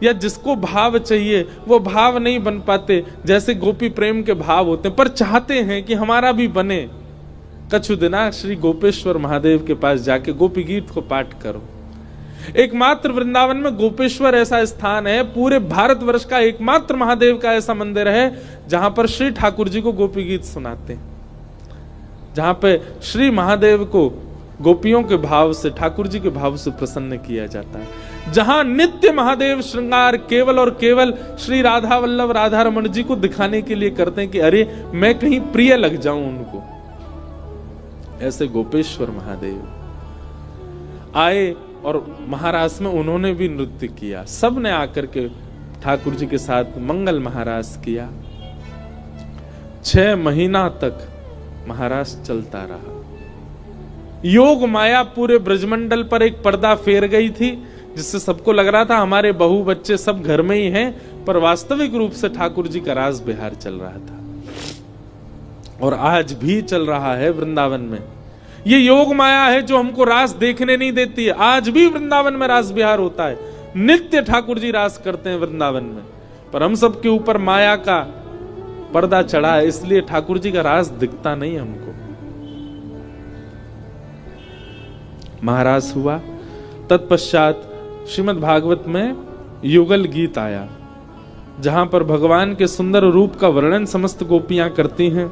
या जिसको भाव चाहिए वो भाव नहीं बन पाते जैसे गोपी प्रेम के भाव होते हैं, पर चाहते हैं कि हमारा भी बने। कछु दिना श्री गोपेश्वर महादेव के पास जाके गोपी गीत को पाठ करो। एकमात्र वृंदावन में गोपेश्वर ऐसा स्थान है, पूरे भारतवर्ष का एकमात्र महादेव का ऐसा मंदिर है जहां पर श्री ठाकुर जी को गोपी गीत सुनाते हैं, जहां पे श्री महादेव को गोपियों के भाव से, ठाकुर जी के भाव से प्रसन्न किया जाता है, जहां नित्य महादेव श्रृंगार केवल और केवल श्री राधा वल्लभ राधा रमण जी को दिखाने के लिए करते हैं कि अरे मैं कहीं प्रिय लग जाऊं उनको। ऐसे गोपेश्वर महादेव आए और महारास में उन्होंने भी नृत्य किया। सब ने आकर के ठाकुर जी के साथ मंगल महारास किया। 6 महीना तक महारास चलता रहा। योग माया पूरे ब्रजमंडल पर एक पर्दा फेर गई थी, जिससे सबको लग रहा था हमारे बहू बच्चे सब घर में ही हैं, पर वास्तविक रूप से ठाकुर जी का रास बिहार चल रहा था और आज भी चल रहा है वृंदावन में। ये योग माया है जो हमको रास देखने नहीं देती है। आज भी वृंदावन में रास बिहार होता है, नित्य ठाकुर जी रास करते हैं वृंदावन में, पर हम सब के ऊपर माया का पर्दा चढ़ा है, इसलिए ठाकुर जी का रास दिखता नहीं हमको। महारास हुआ, तत्पश्चात श्रीमद् भागवत में युगल गीत आया, जहां पर भगवान के सुंदर रूप का वर्णन समस्त गोपियां करती हैं।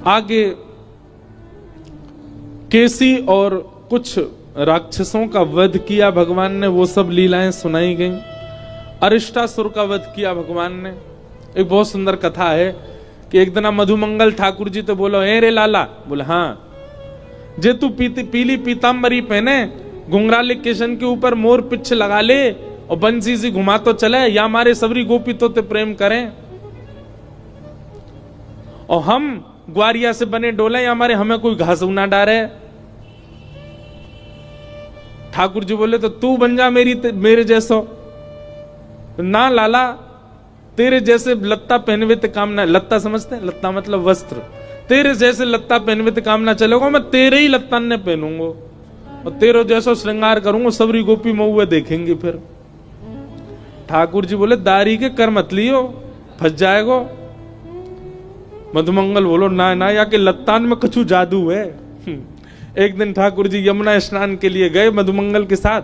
आगे केसी और कुछ राक्षसों का वध किया भगवान ने, वो सब लीलाएं सुनाई गईं। अरिष्टासुर का वध किया भगवान ने। एक बहुत सुंदर कथा है कि एक दिन मधुमंगल ठाकुर जी तो बोलो ए रे लाला, बोले हाँ, जे तू पीली पीतांबरी पहने, घुंघराले केशन के ऊपर मोर पिच्छ लगा ले और बंसी से घुमा तो चले, या हमारे सबरी गोपी तो ते प्रेम करें, और हम ग्वारिया से बने डोले, या हमारे हमें कोई घास ना डारे। ठाकुर जी बोले तो तू बन जा मेरे जैसो। ना लाला, तेरे जैसे लत्ता पहनवे ते काम ना, लत्ता समझते हैं, लत्ता मतलब वस्त्र, तेरे जैसे लत्ता पहनवे ते काम ना चलेगा, मैं तेरे ही लत्ता ने पहनूंगा और तेरे जैसा श्रृंगार करूंगा, सबरी गोपी मऊए देखेंगे। फिर ठाकुर जी बोले दारी के कर मत लियो, फंस जाएगो। मधुमंगल बोलो ना ना, या के लत्तान में कछु जादू है। एक दिन ठाकुर जी यमुना स्नान के लिए गए मधुमंगल के साथ।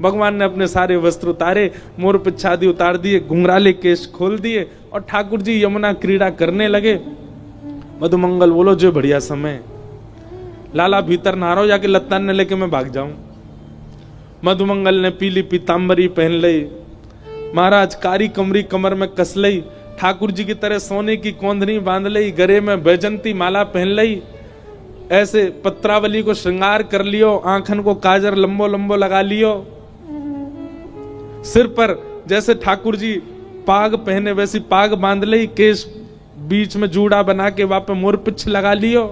भगवान ने अपने सारे वस्त्र उतारे, मोर पिच्छादी उतार दिए, घुंघराले केश खोल दिए और ठाकुर जी यमुना क्रीड़ा करने लगे। मधुमंगल बोलो जो बढ़िया समय, लाला भीतर नहा रहो, जाके लत्तान ने लेके मैं भाग जाऊं। मधुमंगल ने पीली पीतांबरी पहन ली, महाराज कारी कमरी कमर में कस ली, ठाकुर जी की तरह सोने की कोंदनी बांध ली, गले में बैजंती माला पहन ली, ऐसे पत्रावली को श्रृंगार कर लियो, आंखन को काजर लंबो लंबो लगा लियो, सिर पर जैसे ठाकुर जी पाग पहने वैसी पाग बांध ली, केश बीच में जूड़ा बना के वहां पे मोर पिछ लगा लियो।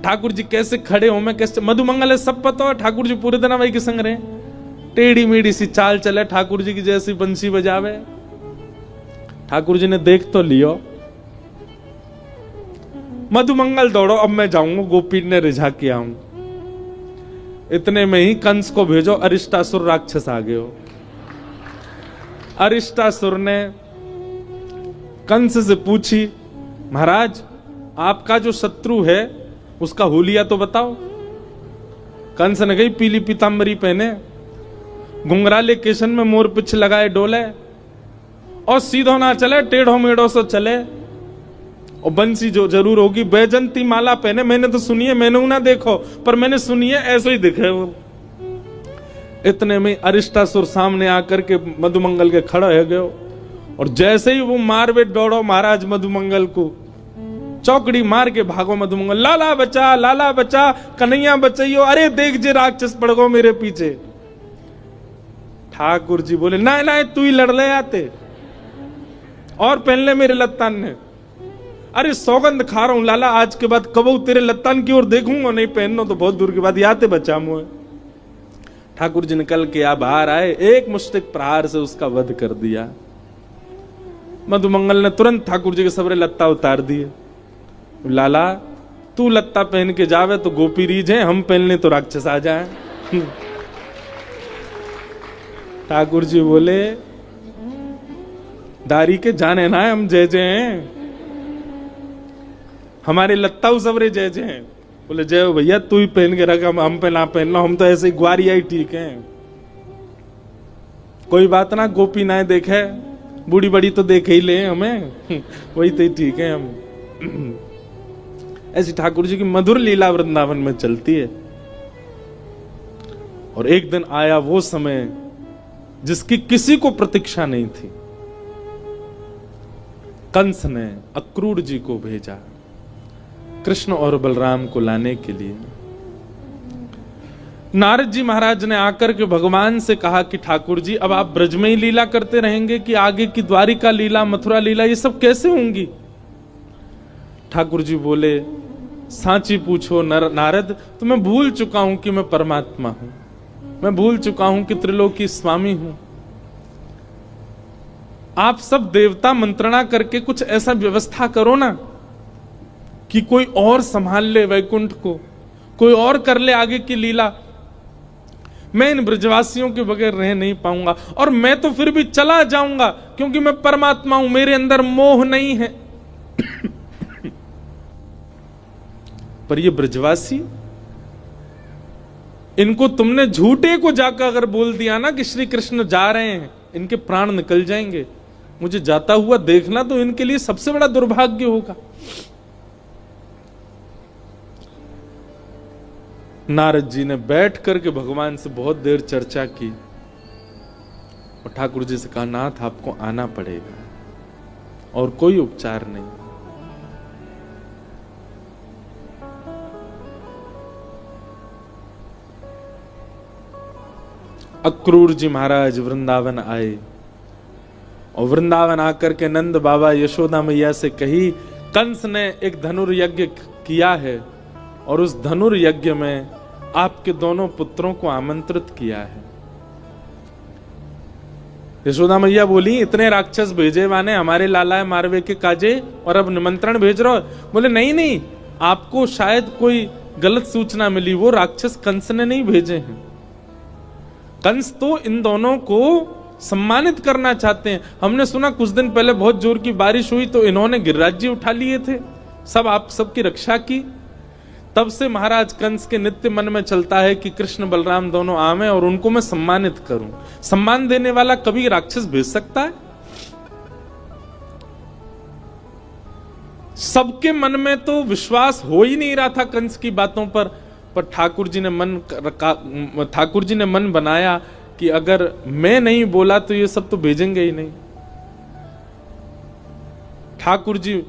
ठाकुर जी कैसे खड़े हो, मैं कैसे, मधुमंगल है सब पता है, ठाकुर जी पूरे दिन वही के संग रहे, टेढ़ी मेढ़ी सी चाल चले ठाकुर जी की जैसी बंसी बजावे। ठाकुर जी ने देख तो लियो। मधुमंगल दौड़ो, अब मैं जाऊंगा गोपी ने रिझा के आऊं। इतने में ही कंस को भेजो, अरिष्टासुर राक्षस आ गए हो। अरिष्टासुर ने कंस से पूछी, महाराज आपका जो शत्रु है उसका हुलिया तो बताओ। कंस ने कही पीली पीतांबरी पहने, घुंघराले केशन में मोर पिछ लगाए डोले, और सीधो ना चले, टेढ़ो मेढ़ो से चले, और बंसी जो जरूर होगी, बैजंती माला पहने। मैंने तो सुनी है, मैंने ना देखो, पर मैंने सुनी है ऐसे ही दिखे वो। इतने में अरिष्टासुर सामने आकर के मधुमंगल के खड़ा हो गयो, और जैसे ही वो मारवे दौड़ो महाराज मधुमंगल को, चौकड़ी मार के भागो मधुमंगल, लाला बचा, कन्हैया बचाइयो, अरे देख जे राक्षस पड़ गो मेरे पीछे। ठाकुर जी बोले ना ना तू ही लड़ ले आते, और पहन ले मेरे लत्तान ने। अरे सौगंध खा रहा हूं लाला, आज के बाद कबू तेरे लत्तान की ओर देखूंगा नहीं, पहनना तो बहुत दूर की बात, याते बचा मुझे। ठाकुर जी निकल के आ बाहर आए, एक मुष्टिक प्रहार से उसका वध कर दिया। मधुमंगल ने तुरंत ठाकुर जी के सबरे लत्ता उतार दिए। लाला तू लत्ता पहन के जावे तो गोपी रीझ है, हम पहनने तो राक्षस आ जाए। ठाकुर जी बोले दारी के जाने ना है, हम जय जय हैं, हमारे लत्ता सबरे जय जय हैं। बोले जय हो भैया, तू ही पहन के रख, हम पे ना पहनना, हम तो ऐसे ग्वारिया ही ठीक हैं। कोई बात ना, गोपी ना देखे, बूढ़ी बड़ी तो देखे ही ले हमें, वही तो ठीक है हम। ऐसी ठाकुर जी की मधुर लीला वृंदावन में चलती है। और एक दिन आया वो समय जिसकी किसी को प्रतीक्षा नहीं थी। कंस ने अक्रूर जी को भेजा कृष्ण और बलराम को लाने के लिए। नारद जी महाराज ने आकर के भगवान से कहा कि ठाकुर जी अब आप ब्रज में ही लीला करते रहेंगे कि आगे की द्वारिका लीला, मथुरा लीला, ये सब कैसे होंगी? ठाकुर जी बोले सांची पूछो नारद, तो मैं भूल चुका हूं कि मैं परमात्मा हूं, मैं भूल चुका हूं कि त्रिलोकी स्वामी हूं। आप सब देवता मंत्रणा करके कुछ ऐसा व्यवस्था करो ना कि कोई और संभाल ले वैकुंठ को, कोई और कर ले आगे की लीला। मैं इन ब्रजवासियों के बगैर रह नहीं पाऊंगा, और मैं तो फिर भी चला जाऊंगा क्योंकि मैं परमात्मा हूं, मेरे अंदर मोह नहीं है। पर ये ब्रजवासी, इनको तुमने झूठे को जाकर अगर बोल दिया ना कि श्री कृष्ण जा रहे हैं, इनके प्राण निकल जाएंगे। मुझे जाता हुआ देखना तो इनके लिए सबसे बड़ा दुर्भाग्य होगा। नारद जी ने बैठ करके भगवान से बहुत देर चर्चा की और ठाकुर जी से कहा, नाथ आपको आना पड़ेगा और कोई उपचार नहीं। अक्रूर जी महाराज वृंदावन आए और वृंदावन आकर के नंद बाबा यशोदा मैया से कही, कंस ने एक धनुर्यज्ञ किया है और उस धनुर्यज्ञ में आपके दोनों पुत्रों को आमंत्रित किया है। यशोदा मैया बोली, इतने राक्षस भेजे माने हमारे लाला मारवे के काजे और अब निमंत्रण भेज रहे हो? बोले नहीं नहीं, आपको शायद कोई गलत सूचना मिली, वो राक्षस कंस ने नहीं भेजे हैं। कंस तो इन दोनों को सम्मानित करना चाहते हैं। हमने सुना कुछ दिन पहले बहुत जोर की बारिश हुई तो इन्होंने गिरिराज जी उठा लिए थे, सब आप सबकी रक्षा की। तब से महाराज कंस के नित्य मन में चलता है कि कृष्ण बलराम दोनों आवे और उनको मैं सम्मानित करूं। सम्मान देने वाला कभी राक्षस भेज सकता है? सबके मन में तो विश्वास हो ही नहीं रहा था कंस की बातों पर ठाकुर जी ने मन बनाया कि अगर मैं नहीं बोला तो ये सब तो भेजेंगे ही नहीं। ठाकुर जी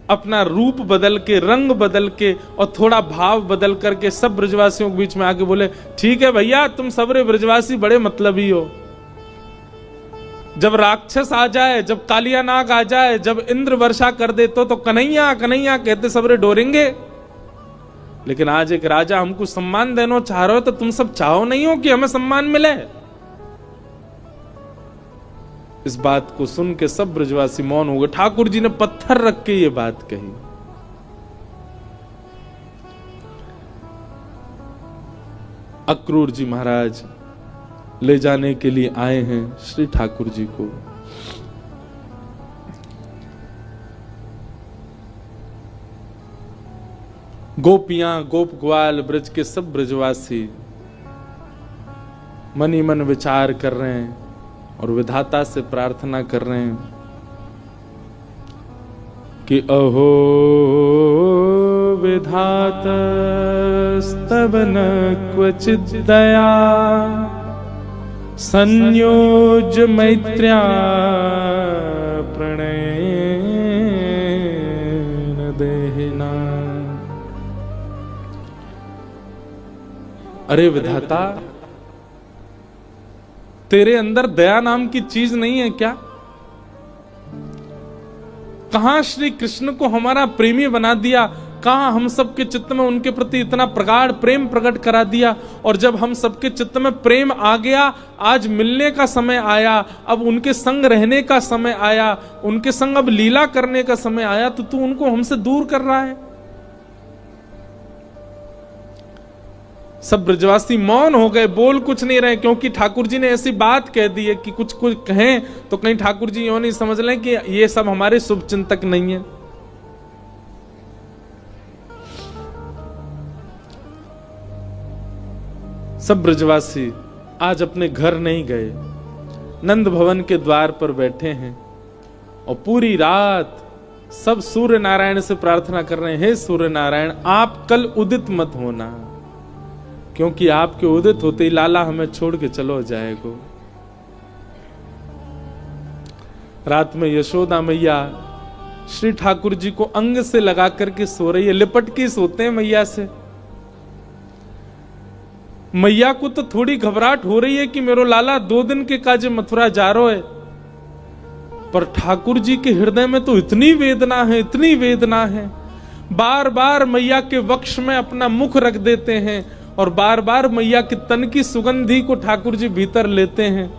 अपना रूप बदल के, रंग बदल के और थोड़ा भाव बदल करके सब ब्रजवासियों के बीच में आके बोले, ठीक है भैया, तुम सबरे ब्रजवासी बड़े मतलबी हो। जब राक्षस आ जाए, जब कालिया नाग आ जाए, जब इंद्र वर्षा कर दे तो कन्हैया कन्हैया कहते सबरे डोरेंगे। लेकिन आज एक राजा हमको सम्मान देना चाह रहे हो तो तुम सब चाहो नहीं हो कि हमें सम्मान मिले? इस बात को सुन के सब ब्रजवासी मौन हो गए। ठाकुर जी ने पत्थर रख के ये बात कही। अक्रूर जी महाराज ले जाने के लिए आए हैं श्री ठाकुर जी को। गोपियां, गोप ग्वाल, ब्रज के सब ब्रजवासी मन ही मन विचार कर रहे हैं और विधाता से प्रार्थना कर रहे हैं कि अहो विधातस्तव न क्वचित् दया संयोज मैत्र्या प्रणयेन देहिना। अरे विधाता, तेरे अंदर दया नाम की चीज नहीं है क्या? कहां श्री कृष्ण को हमारा प्रेमी बना दिया, कहां हम सबके चित्त में उनके प्रति इतना प्रगाढ़ प्रेम प्रकट करा दिया। और जब हम सबके चित्त में प्रेम आ गया, आज मिलने का समय आया, अब उनके संग रहने का समय आया, उनके संग अब लीला करने का समय आया, तो तू उनको हमसे दूर कर रहा है। सब ब्रजवासी मौन हो गए, बोल कुछ नहीं रहे, क्योंकि ठाकुर जी ने ऐसी बात कह दी है कि कुछ कहें तो कहीं ठाकुर जी यूं नहीं समझ लें कि ये सब हमारे शुभ चिंतक नहीं है। सब ब्रजवासी आज अपने घर नहीं गए, नंद भवन के द्वार पर बैठे हैं और पूरी रात सब सूर्य नारायण से प्रार्थना कर रहे हैं, हे सूर्य नारायण, आप कल उदित मत होना, क्योंकि आपके उदित होते ही लाला हमें छोड़ के चलो जाएगो। रात में यशोदा मैया श्री ठाकुर जी को अंग से लगा करके सो रही है, लिपट के सोते हैं मैया से। मैया को तो थोड़ी घबराहट हो रही है कि मेरो लाला 2 दिन के काजे मथुरा जा रहा है, पर ठाकुर जी के हृदय में तो इतनी वेदना है, इतनी वेदना है। बार बार मैया के वक्ष में अपना मुख रख देते हैं और बार बार मैया के तन की सुगंधी को ठाकुर जी भीतर लेते हैं,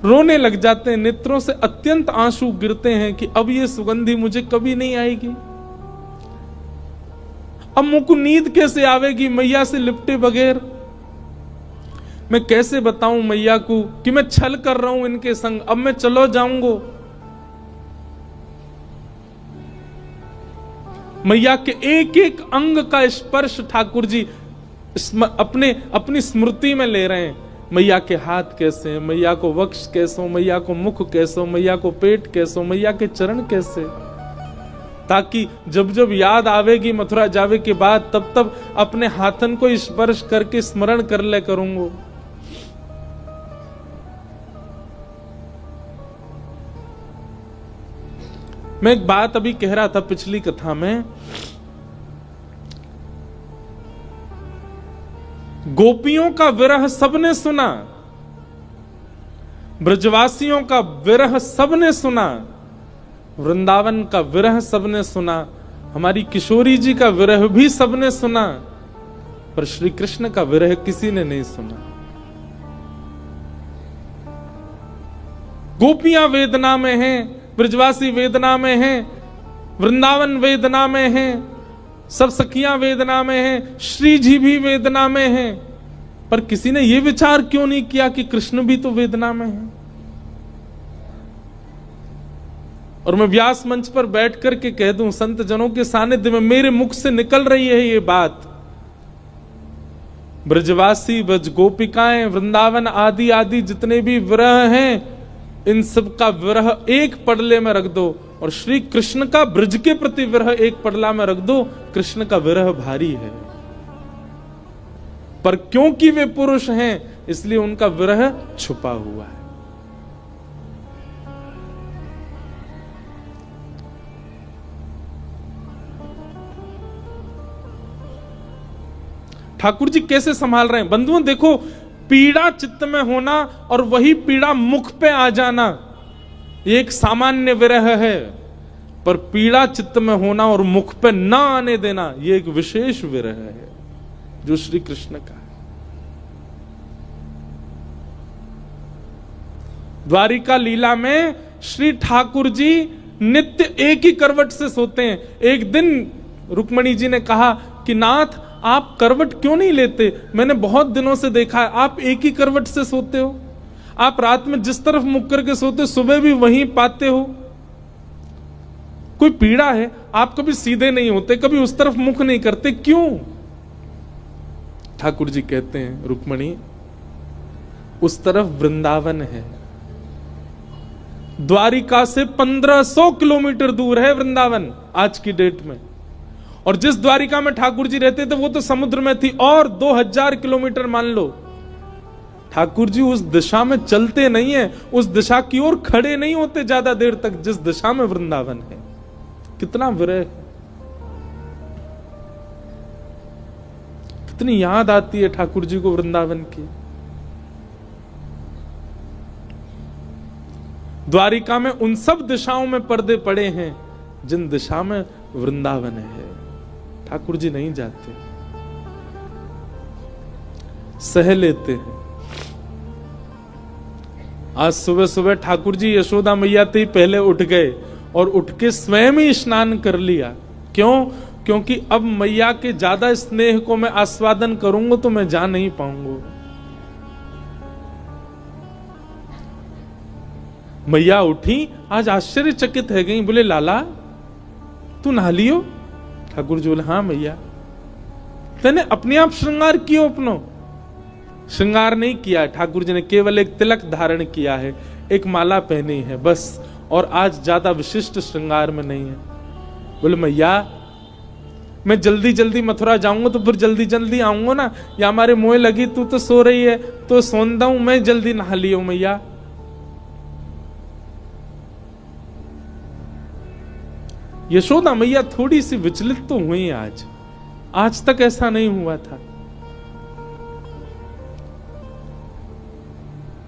रोने लग जाते हैं, नेत्रों से अत्यंत आंसू गिरते हैं कि अब ये सुगंधी मुझे कभी नहीं आएगी। अब मुझको नींद कैसे आवेगी मैया से लिपटे बगैर? मैं कैसे बताऊं मैया को कि मैं छल कर रहा हूं इनके संग, अब मैं चलो जाऊंगा। मैया के एक एक अंग का स्पर्श ठाकुर जी अपनी स्मृति में ले रहे हैं। मैया के हाथ कैसे हैं, मैया को वक्ष कैसो, मैया को मुख कैसो, मैया को पेट कैसो, मैया के चरण कैसे, ताकि जब जब याद आवेगी मथुरा जावे के बाद तब तब अपने हाथन को स्पर्श करके स्मरण कर ले करूंगा। मैं एक बात अभी कह रहा था पिछली कथा में, गोपियों का विरह सबने सुना, ब्रजवासियों का विरह सबने सुना, वृंदावन का विरह सबने सुना, हमारी किशोरी जी का विरह भी सबने सुना, पर श्री कृष्ण का विरह किसी ने नहीं सुना। गोपियां वेदना में हैं, ब्रजवासी वेदना में हैं, वृंदावन वेदना में हैं, सब सखियां वेदना में हैं, श्री जी भी वेदना में हैं, पर किसी ने यह विचार क्यों नहीं किया कि कृष्ण भी तो वेदना में है। और मैं व्यास मंच पर बैठ करके कह दूं, संत जनों के सानिध्य में मेरे मुख से निकल रही है ये बात, ब्रजवासी, ब्रज गोपिकाएं, वृंदावन आदि आदि जितने भी विरह हैं, इन सब का विरह एक पडले में रख दो और श्री कृष्ण का ब्रज के प्रति विरह एक पडला में रख दो। कृष्ण का विरह भारी है, पर क्योंकि वे पुरुष हैं इसलिए उनका विरह छुपा हुआ है। ठाकुर जी कैसे संभाल रहे हैं बंधुओं, देखो, पीड़ा चित्त में होना और वही पीड़ा मुख पे आ जाना ये एक सामान्य विरह है, पर पीड़ा चित्त में होना और मुख पे ना आने देना ये एक विशेष विरह है जो श्री कृष्ण का है। द्वारिका लीला में श्री ठाकुर जी नित्य एक ही करवट से सोते हैं। एक दिन रुक्मणी जी ने कहा कि नाथ, आप करवट क्यों नहीं लेते? मैंने बहुत दिनों से देखा है आप एक ही करवट से सोते हो, आप रात में जिस तरफ मुख करके सोते सुबह भी वहीं पाते हो। कोई पीड़ा है? आप कभी सीधे नहीं होते, कभी उस तरफ मुख नहीं करते, क्यों? ठाकुर जी कहते हैं, रुक्मणी, उस तरफ वृंदावन है, द्वारिका से 1500 किलोमीटर दूर है वृंदावन आज की डेट में, और जिस द्वारिका में ठाकुर जी रहते थे वो तो समुद्र में थी, और 2000 किलोमीटर मान लो। ठाकुर जी उस दिशा में चलते नहीं है, उस दिशा की ओर खड़े नहीं होते ज्यादा देर तक जिस दिशा में वृंदावन है। कितना विरह, कितनी याद आती है ठाकुर जी को वृंदावन की। द्वारिका में उन सब दिशाओं में पर्दे पड़े हैं जिन दिशा में वृंदावन है। ठाकुर जी नहीं जाते, सह लेते हैं। आज सुबह सुबह ठाकुर जी यशोदा मैया ते ही पहले उठ गए और उठ के स्वयं ही स्नान कर लिया। क्यों? क्योंकि अब मैया के ज्यादा स्नेह को मैं आस्वादन करूंगा तो मैं जा नहीं पाऊंगा। मैया उठी, आज आश्चर्यचकित है गई, बोले लाला तू नहा लियो? ठाकुर जी बोले हाँ मैया। तेने अपने आप श्रृंगार कियो? अपनो श्रृंगार नहीं किया, ठाकुर जी ने केवल एक तिलक धारण किया है, एक माला पहनी है बस, और आज ज्यादा विशिष्ट श्रृंगार में नहीं है। बोले मैया मैं जल्दी जल्दी मथुरा जाऊंगा तो फिर जल्दी जल्दी आऊंगा ना, या हमारे मोह लगी, तू तो सो रही है तो सोंदा हूं, मैं जल्दी नहा लियो मैया। यशोदा मैया थोड़ी सी विचलित तो हुई आज तक ऐसा नहीं हुआ था।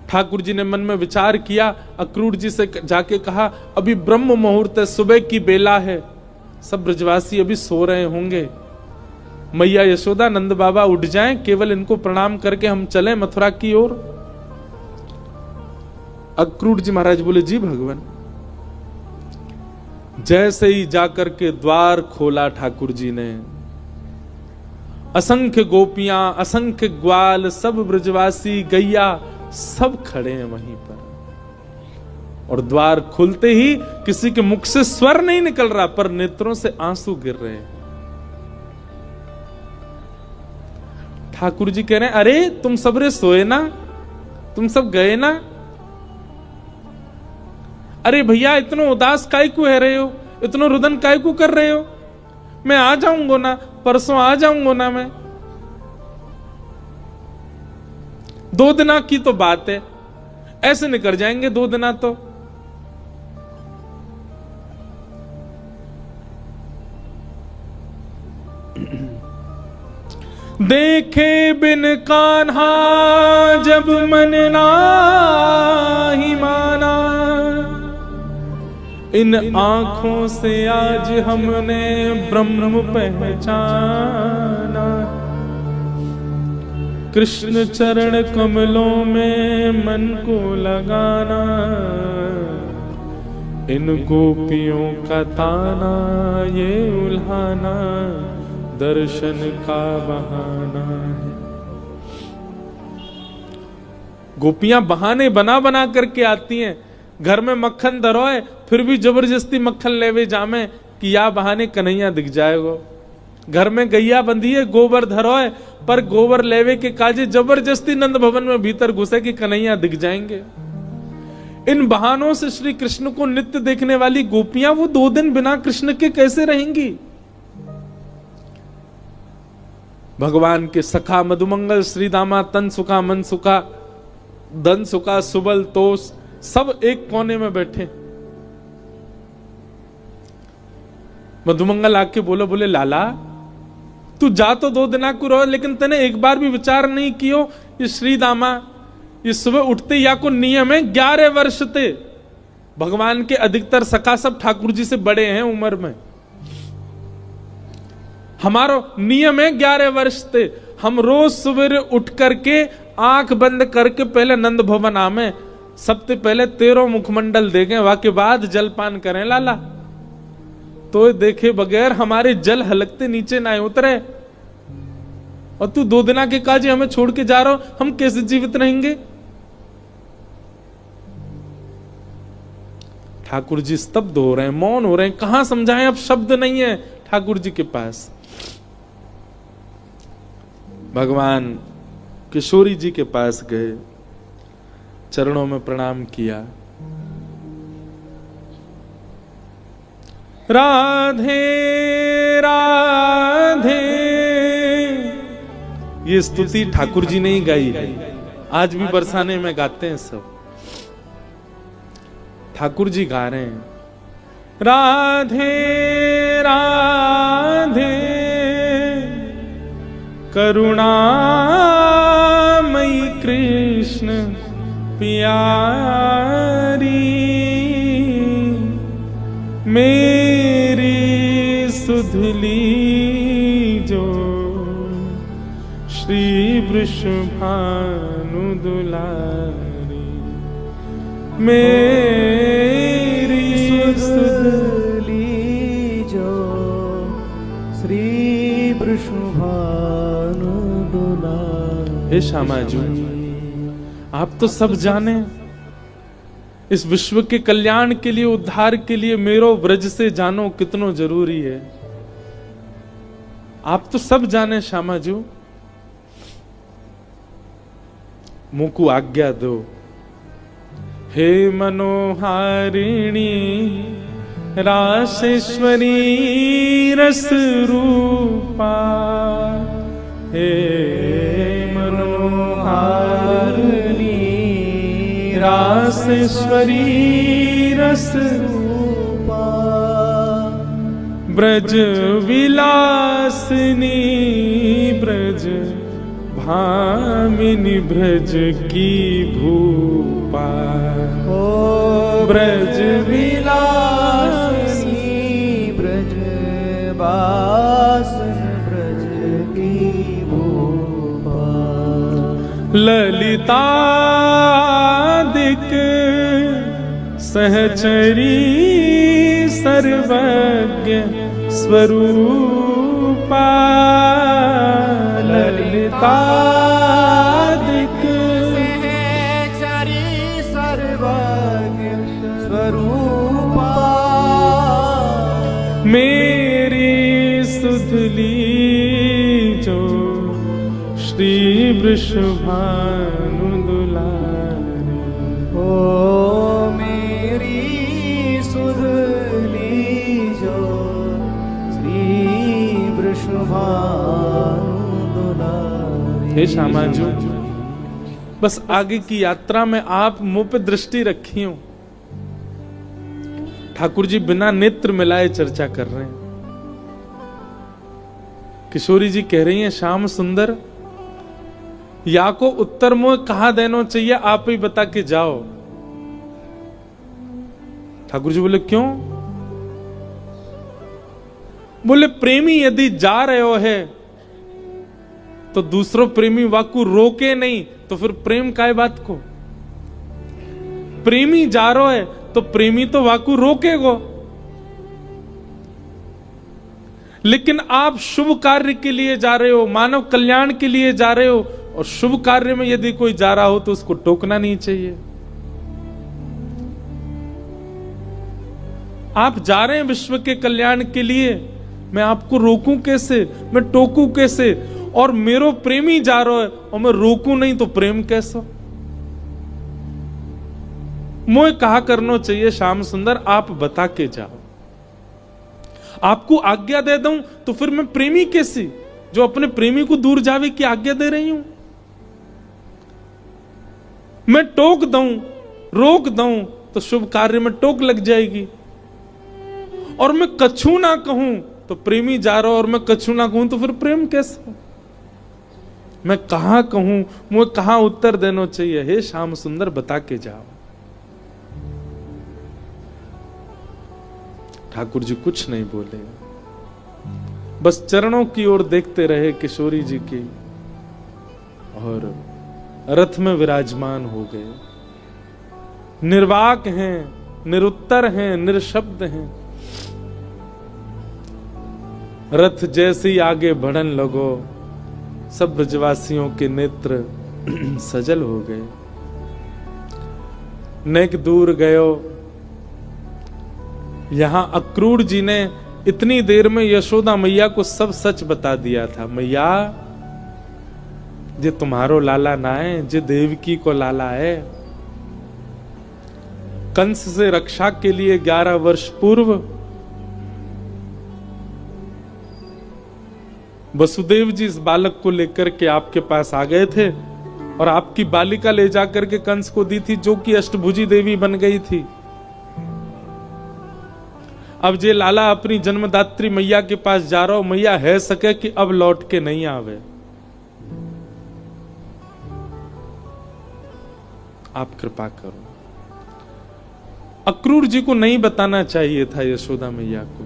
ठाकुर जी ने मन में विचार किया, अक्रूर जी से जाके कहा अभी ब्रह्म मुहूर्त है, सुबह की बेला है, सब ब्रजवासी अभी सो रहे होंगे। मैया यशोदा नंद बाबा उठ जाएं, केवल इनको प्रणाम करके हम चलें मथुरा की ओर। अक्रूर जी महाराज बोले जी भगवान। जैसे ही जाकर के द्वार खोला ठाकुर जी ने, असंख्य गोपियां, असंख्य ग्वाल, सब ब्रजवासी, गैया सब खड़े हैं वहीं पर। और द्वार खुलते ही किसी के मुख से स्वर नहीं निकल रहा, पर नेत्रों से आंसू गिर रहे हैं। ठाकुर जी कह रहे हैं अरे तुम सबरे सोए ना, तुम सब गए ना? अरे भैया इतना उदास काय को है रहे हो, इतना रुदन काय को कर रहे हो? मैं आ जाऊंगा ना, परसों आ जाऊंगा ना मैं। 2 दिना की तो बात है, ऐसे निकल जाएंगे 2 दिना तो। देखे बिन कान्हा जब मन नाही माना, इन आंखों से आज हमने ब्रह्म पहचाना। कृष्ण चरण कमलों में मन को लगाना, इन गोपियों का ताना ये उल्हाना, दर्शन का बहाना है। गोपियां बहाने बना बना करके आती हैं। घर में मक्खन धरोए फिर भी जबरदस्ती मक्खन लेवे जामे कि या बहाने कन्हैया दिख जाएगो। घर में गैया बंधी है, गोबर धरोए, पर गोबर लेवे के काजे जबरदस्ती नंद भवन में भीतर घुसे कि कन्हैया दिख जाएंगे। इन बहानों से श्री कृष्ण को नित्य देखने वाली गोपियां वो 2 दिन बिना कृष्ण के कैसे रहेंगी? भगवान के सखा मधुमंगल, श्री दामा, तन सुखा, मन सुखा, धन सुखा, सुबल, तोष, सब एक कोने में बैठे। मधुमंगल आके बोले लाला तू जा तो 2 दिना को रहो, लेकिन तने एक बार भी विचार नहीं कियो ये श्री दामा ये सुबह उठते या को नियम है 11 वर्ष थे। भगवान के अधिकतर सखा सब ठाकुर जी से बड़े हैं उम्र में। हमारो नियम है 11 वर्ष थे। हम रोज सवेरे उठ करके आंख बंद करके पहले नंद भवन आमे, सबसे पहले 13 मुखमंडल देखें, वाके बाद जलपान करें लाला। तो देखे बगैर हमारे जल हलकते नीचे ना उतरे। और तू 2 दिना के काजे हमें छोड़ के जा रहा हो, हम कैसे जीवित रहेंगे? ठाकुर जी स्तब्ध हो रहे हैं, मौन हो रहे हैं, कहां समझाएं, अब शब्द नहीं है ठाकुर जी के पास। भगवान किशोरी जी के पास गए, चरणों में प्रणाम किया। राधे राधे, ये स्तुति ठाकुर जी ने ही गाई है, आज भी बरसाने में गाते हैं सब। ठाकुर जी गा रहे हैं राधे राधे करुणामयी कृष्ण प्यारी, सुधली जो श्री वृषभानु दुलारी, मेरी सुधली जो श्री वृषभानु दुलारी। हे श्यामा जी, आप तो सब जाने, इस विश्व के कल्याण के लिए, उद्धार के लिए मेरो ब्रज से जानो कितनो जरूरी है। आप तो सब जाने श्यामा जी, मुझको आज्ञा दो। हे मनोहारिणी रासेश्वरी रस रूपा, हे मनोहारिणी रासेश्वरी रस रूपा, ब्रज विलासिनी ब्रज भामिनी ब्रज की भूपा, ओ ब्रज विलासिनी ब्रज बासन ब्रज की भूपा, ललितादिक सहचरी सर्वज्ञ स्वरूपा, ललितादिक सहचरी सर्वज्ञ स्वरूपा, मेरी सुधली जो श्री वृषभानु दुलारी। ओ मेरी सुधली जो श्री वृषभानु दुलारी। हे श्यामा जी, बस आगे की यात्रा में आप मुंह पे दृष्टि रखी हो। ठाकुर जी बिना नेत्र मिलाए चर्चा कर रहे हैं। किशोरी जी कह रही हैं, श्याम सुंदर या को उत्तर मुंह कहा देना चाहिए, आप ही बता के जाओ। ठाकुर जी बोले क्यों? बोले प्रेमी यदि जा रहे हो है तो दूसरों प्रेमी वाकू रोके नहीं, तो फिर प्रेम काय बात को? प्रेमी जा रहा है तो प्रेमी तो वाकू रोकेगो। लेकिन आप शुभ कार्य के लिए जा रहे हो, मानव कल्याण के लिए जा रहे हो, और शुभ कार्य में यदि कोई जा रहा हो तो उसको टोकना नहीं चाहिए। आप जा रहे हैं विश्व के कल्याण के लिए, मैं आपको रोकूं कैसे, मैं टोकूं कैसे? और मेरो प्रेमी जा रहा है और मैं रोकूं नहीं तो प्रेम कैसा? मुझे कहा करना चाहिए श्याम सुंदर, आप बता के जाओ। आपको आज्ञा दे दूं तो फिर मैं प्रेमी कैसी, जो अपने प्रेमी को दूर जावे की आज्ञा दे रही हूं? मैं टोक दूं, रोक दूं तो शुभ कार्य में टोक लग जाएगी। और मैं कछु ना कहूं तो प्रेमी जा रहा, और मैं कछु ना कहूं तो फिर प्रेम कैसा? मैं कहां कहूं, मुझे कहां उत्तर देना चाहिए? हे श्याम सुंदर बता के जाओ। ठाकुर जी कुछ नहीं बोले, बस चरणों की ओर देखते रहे किशोरी जी की, और रथ में विराजमान हो गए। निर्वाक हैं, निरुत्तर हैं, निरशब्द हैं। रथ जैसे ही आगे बढ़न लगो, सब ब्रजवासियों के नेत्र सजल हो गए। नेक दूर गयो, यहां अक्रूर जी ने इतनी देर में यशोदा मैया को सब सच बता दिया था। मैया, जे तुम्हारो लाला ना है, जे देवकी को लाला है। कंस से रक्षा के लिए 11 वर्ष पूर्व वसुदेव जी इस बालक को लेकर के आपके पास आ गए थे, और आपकी बालिका ले जाकर के कंस को दी थी, जो कि अष्टभुजी देवी बन गई थी। अब जे लाला अपनी जन्मदात्री मैया के पास जा रहा हो, मैया है सके कि अब लौट के नहीं आवे। आप कृपा करो। अक्रूर जी को नहीं बताना चाहिए था यशोदा मैया को,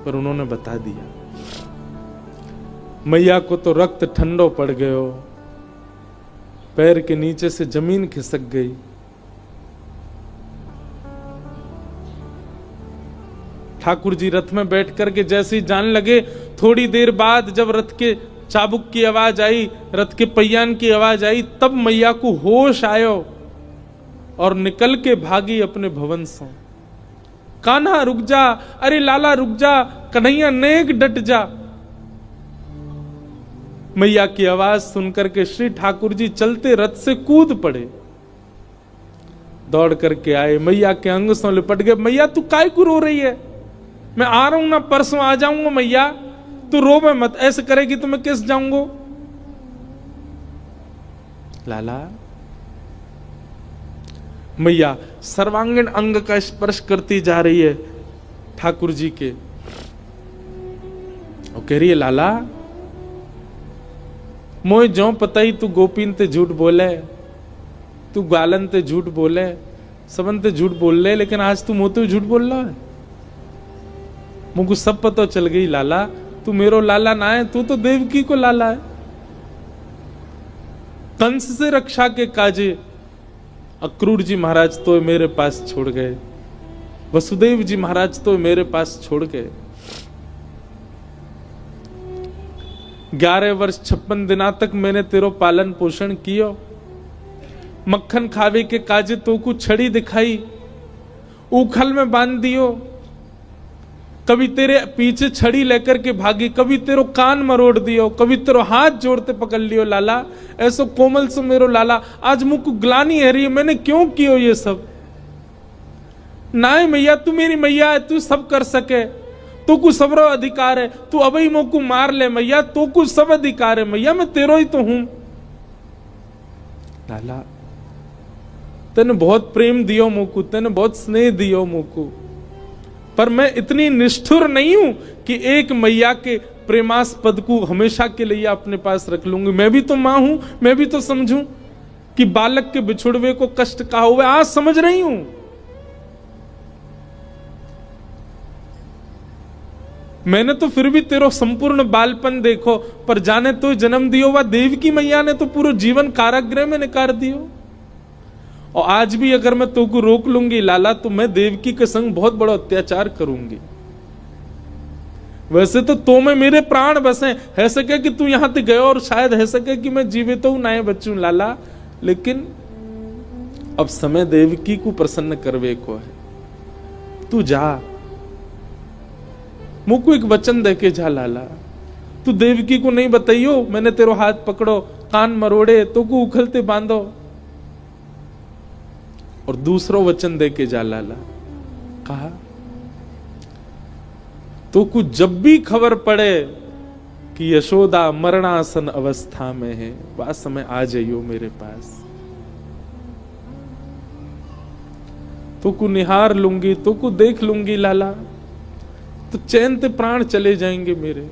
पर उन्होंने बता दिया। मैया को तो रक्त ठंडो पड़ गयो, पैर के नीचे से जमीन खिसक गई। ठाकुर जी रथ में बैठ करके जैसे ही जाने लगे, थोड़ी देर बाद जब रथ के चाबुक की आवाज आई, रथ के पहियान की आवाज आई, तब मैया को होश आयो और निकल के भागी अपने भवन से। कान्हा रुक जा, अरे लाला रुक जा, कन्हैया नेक डट जा। मैया की आवाज सुनकर के श्री ठाकुर जी चलते रथ से कूद पड़े, दौड़ करके आए, मैया के अंग से लिपट गए। मैया तू काय को रो रही है? मैं आ रहा हूं ना, परसों आ जाऊंगा मैया, तू रोवे मत, ऐसे करेगी तो मैं किस जाऊंगा? लाला, मैया सर्वांगीण अंग का स्पर्श करती जा रही है ठाकुर जी के, और कह रही है लाला मोए जो पता ही तू गोपीन ते झूठ बोले, तू गालन ते झूठ बोले, सबन ते झूठ बोल ले, लेकिन आज तू मोते झूठ बोल रहा है। मुझको सब पता चल गई लाला, तू मेरो लाला ना है, तू तो देवकी को लाला है। कंस से रक्षा के काजे अक्रूर जी महाराज तो मेरे पास छोड़ गए, वसुदेव जी महाराज तो मेरे पास छोड़ गए। 11 वर्ष 56 दिना तक मैंने तेरो पालन पोषण कियो, मक्खन खावे के काजे तो को छड़ी दिखाई, उखल में बांध दियो, कभी तेरे पीछे छड़ी लेकर के भागी, कभी तेरो कान मरोड़ दियो, कभी तेरो हाथ जोड़ते पकड़ लियो लाला, ऐसो कोमल से मेरो लाला। आज मुझको ग्लानी है रही है, मैंने क्यों कियो ये सब? नाय मैया, तू मेरी मैया है, तू सब कर सके, तो को सबरो अधिकार है, तू अबई मोको मार ले मैया, तो को सब अधिकार है मैया, मैं तेरो ही तो हूं। लाला तेने बहुत प्रेम दियो मोको, तेने बहुत स्नेह दियो मोको, पर मैं इतनी निष्ठुर नहीं हूं कि एक मैया के प्रेमास्पद को हमेशा के लिए अपने पास रख लूंगी। मैं भी तो मां हूं, मैं भी तो समझूं कि बालक के बिछुड़वे को कष्ट कहा हुआ, आज समझ रही हूं। मैंने तो फिर भी तेरो संपूर्ण बालपन देखो, पर जाने तो जन्म दियो वा देवकी मैया ने तो पूरा जीवन कारागृह में निकाल दियो। और आज भी अगर मैं तो को रोक लूंगी लाला, तो मैं देवकी के संग बहुत बड़ा अत्याचार करूंगी। वैसे तो में मेरे प्राण बसे, है सके कि तू यहां तक गयो और शायद है सके कि मैं जीवित हूं ना बचूं लाला, लेकिन अब समय देवकी को प्रसन्न करवे को है। तू जा, मुझको एक वचन देके जा लाला, तू देवकी को नहीं बताइयो मैंने तेरो हाथ पकड़ो, कान मरोड़े, तो को उखलते बांधो, और दूसरो वचन देके जा लाला। कहा तो को जब भी खबर पड़े कि यशोदा मरणासन अवस्था में है, वह समय आ जाइयो मेरे पास, तो को निहार लूंगी, तो को देख लूंगी लाला, तो चैन ते प्राण चले जाएंगे मेरे।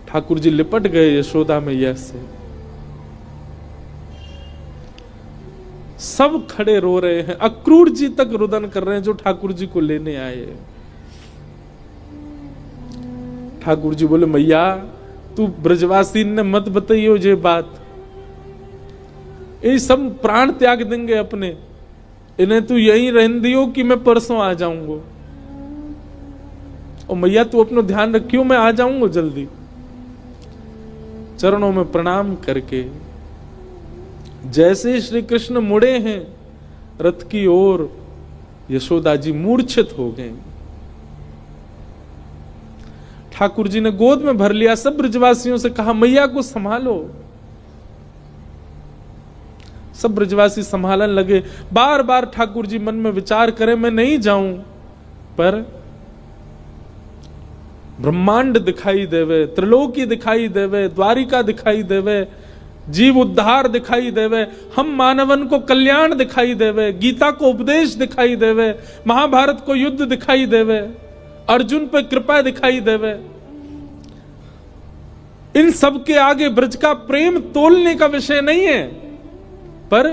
ठाकुर जी लिपट गए यशोदा मैया से, सब खड़े रो रहे हैं, अक्रूर जी तक रुदन कर रहे हैं जो ठाकुर जी को लेने आए। ठाकुर जी बोले मैया तू ब्रजवासी ने मत बताइयो ये बात, ये सब प्राण त्याग देंगे अपने, इन्हें तू यहीं रहने दियो कि मैं परसों आ जाऊंगा। और मैया तू अपना ध्यान रखियो, मैं आ जाऊंगा जल्दी। चरणों में प्रणाम करके जैसे श्री कृष्ण मुड़े हैं रथ की ओर, यशोदा जी मूर्छित हो गए। ठाकुर जी ने गोद में भर लिया, सब ब्रजवासियों से कहा मैया को संभालो। सब ब्रजवासी संभालने लगे। बार बार ठाकुर जी मन में विचार करें मैं नहीं जाऊं, पर ब्रह्मांड दिखाई देवे, त्रिलोकी दिखाई देवे, द्वारिका दिखाई देवे, जीव उद्धार दिखाई देवे, हम मानवन को कल्याण दिखाई देवे, गीता को उपदेश दिखाई देवे, महाभारत को युद्ध दिखाई देवे, अर्जुन पे कृपा दिखाई देवे। इन सब के आगे ब्रज का प्रेम तोलने का विषय नहीं है, पर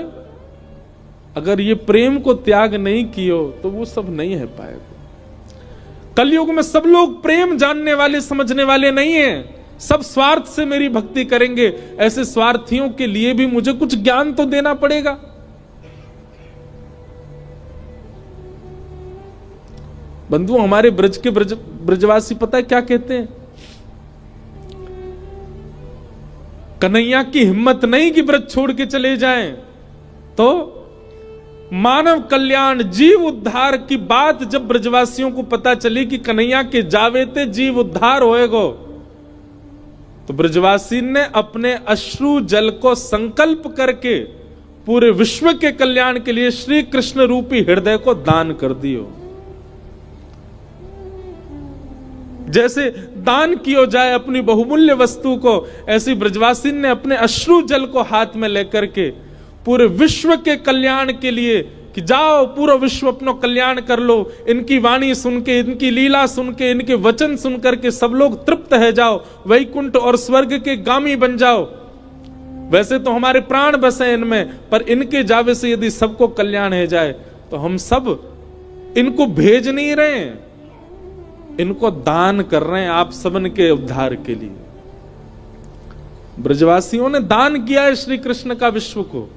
अगर ये प्रेम को त्याग नहीं कियो तो वो सब नहीं है पाएगा। कलयुग में सब लोग प्रेम जानने वाले समझने वाले नहीं हैं, सब स्वार्थ से मेरी भक्ति करेंगे। ऐसे स्वार्थियों के लिए भी मुझे कुछ ज्ञान तो देना पड़ेगा। बंधु, हमारे ब्रज के ब्रजवासी पता है क्या कहते हैं? कन्हैया की हिम्मत नहीं कि ब्रज छोड़ के चले जाएं, तो मानव कल्याण जीव उद्धार की बात जब ब्रजवासियों को पता चली कि कन्हैया के जावे ते जीव उद्धार होएगो, तो ब्रजवासी ने अपने अश्रु जल को संकल्प करके पूरे विश्व के कल्याण के लिए श्री कृष्ण रूपी हृदय को दान कर दियो। जैसे दान किया जाए अपनी बहुमूल्य वस्तु को, ऐसी ब्रजवासी ने अपने अश्रु जल को हाथ में लेकर के पूरे विश्व के कल्याण के लिए कि जाओ पूरा विश्व अपना कल्याण कर लो, इनकी वाणी सुन के, इनकी लीला सुन के, इनके वचन सुन करके सब लोग तृप्त है जाओ, वैकुंठ और स्वर्ग के गामी बन जाओ। वैसे तो हमारे प्राण बसे इनमें, पर इनके जावे से यदि सबको कल्याण है जाए तो हम सब इनको भेज नहीं रहे हैं, इनको दान कर रहे हैं आप सबन के उद्धार के लिए। ब्रजवासियों ने दान किया है श्री कृष्ण का विश्व को,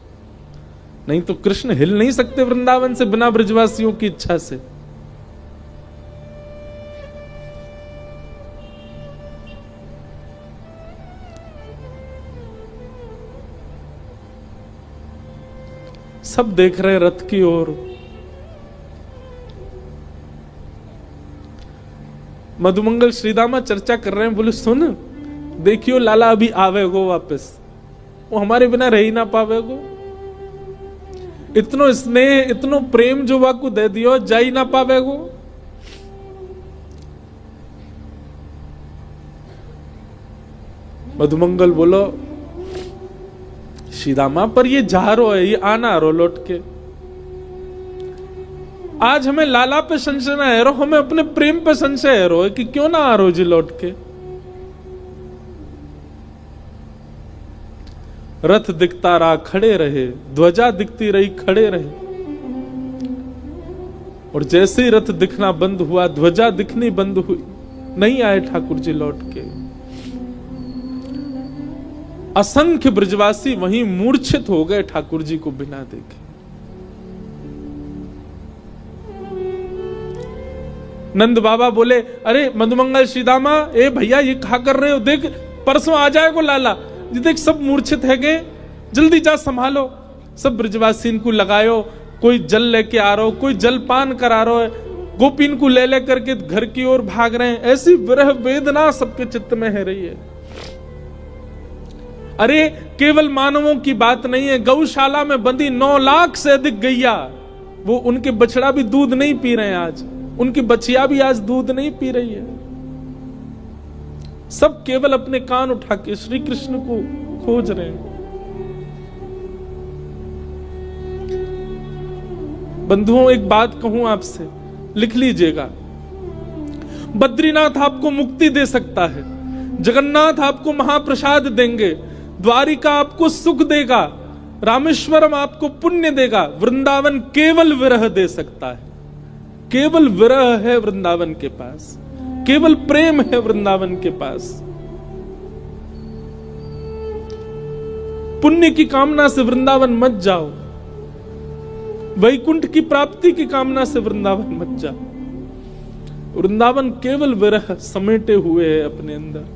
नहीं तो कृष्ण हिल नहीं सकते वृंदावन से बिना ब्रजवासियों की इच्छा से। सब देख रहे रथ की ओर। मधुमंगल श्रीदामा चर्चा कर रहे हैं, बोले सुन देखियो लाला अभी आवेगो वापस, वो हमारे बिना रह ही ना पावेगो। इतनो स्नेह इतनो प्रेम जो वाकू दे दियो, जा ही ना पावेगो। मधुमंगल बोलो श्रीदामा पर ये जा रो है, ये आना रो लौट के। आज हमें लाला पे संशय ना है रो, हमें अपने प्रेम पे संशय है रो कि क्यों ना आ रो जी लौट के। रथ दिखता रहा खड़े रहे, ध्वजा दिखती रही खड़े रहे, और जैसे ही रथ दिखना बंद हुआ, ध्वजा दिखनी बंद हुई, नहीं आए ठाकुर जी लौट के। असंख्य ब्रजवासी वहीं मूर्छित हो गए ठाकुर जी को बिना देखे। नंद बाबा बोले अरे मधुमंगल श्रीदामा, ए भैया ये कहा कर रहे हो, देख परसों आ जाएगा लाला, ये देख सब मूर्छित है गए, जल्दी जा संभालो। सब ब्रजवासी इनको लगायो, कोई जल लेके आ रहा हो, कोई जल पान करा रहा है, गोपीन को ले करके घर की ओर भाग रहे हैं। ऐसी विरह वेदना सबके चित्त में है रही है। अरे केवल मानवों की बात नहीं है, गौशाला में बंदी 9 लाख से अधिक गैया, वो उनके बछड़ा भी दूध नहीं पी रहे हैं आज, उनकी बच्चियां भी आज दूध नहीं पी रही है। सब केवल अपने कान उठा के श्री कृष्ण को खोज रहे हैं। बंधुओं एक बात कहूं आपसे, लिख लीजिएगा, बद्रीनाथ आपको मुक्ति दे सकता है, जगन्नाथ आपको महाप्रसाद देंगे, द्वारिका आपको सुख देगा, रामेश्वरम आपको पुण्य देगा, वृंदावन केवल विरह दे सकता है। केवल विरह है वृंदावन के पास, केवल प्रेम है वृंदावन के पास। पुण्य की कामना से वृंदावन मत जाओ, वैकुंठ की प्राप्ति की कामना से वृंदावन मत जाओ। वृंदावन केवल विरह समेटे हुए है अपने अंदर।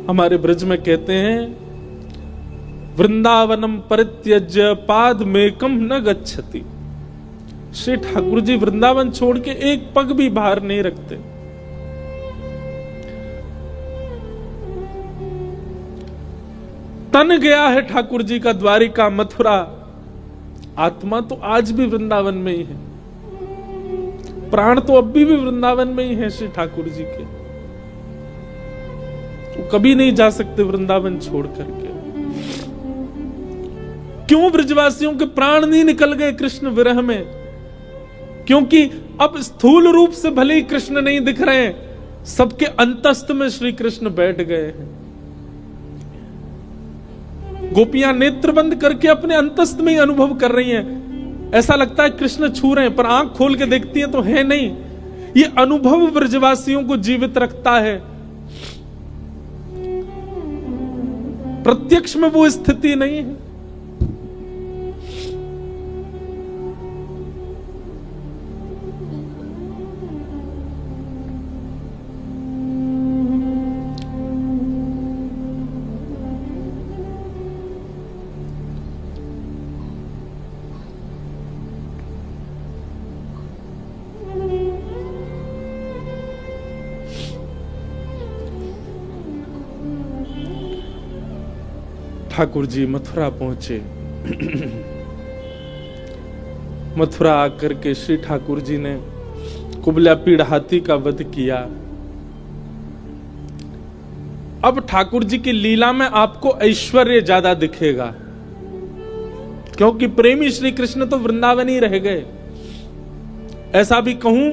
हमारे ब्रज में कहते हैं वृंदावनम परित्यज्य पादमेकम न गच्छति। श्री ठाकुर जी वृंदावन छोड़ के एक पग भी बाहर नहीं रखते। तन गया है ठाकुर जी का द्वारिका मथुरा, आत्मा तो आज भी वृंदावन में ही है, प्राण तो अभी भी वृंदावन में ही है श्री ठाकुर जी के। वो कभी नहीं जा सकते वृंदावन छोड़ करके। क्यों ब्रजवासियों के प्राण नहीं निकल गए कृष्ण विरह में? क्योंकि अब स्थूल रूप से भले ही कृष्ण नहीं दिख रहे हैं, सबके अंतस्थ में श्री कृष्ण बैठ गए हैं। गोपियां नेत्र बंद करके अपने अंतस्थ में ही अनुभव कर रही हैं। ऐसा लगता है कृष्ण छू रहे हैं, पर आंख खोल के देखती हैं तो है नहीं। ये अनुभव ब्रजवासियों को जीवित रखता है। प्रत्यक्ष में वो स्थिति नहीं है। ठाकुर जी मथुरा पहुंचे। मथुरा आकर के श्री ठाकुर जी ने कुबला पीड़ हाथी का वध किया। अब ठाकुर जी की लीला में आपको ऐश्वर्य ज्यादा दिखेगा, क्योंकि प्रेमी श्री कृष्ण तो वृंदावन ही रह गए। ऐसा भी कहूं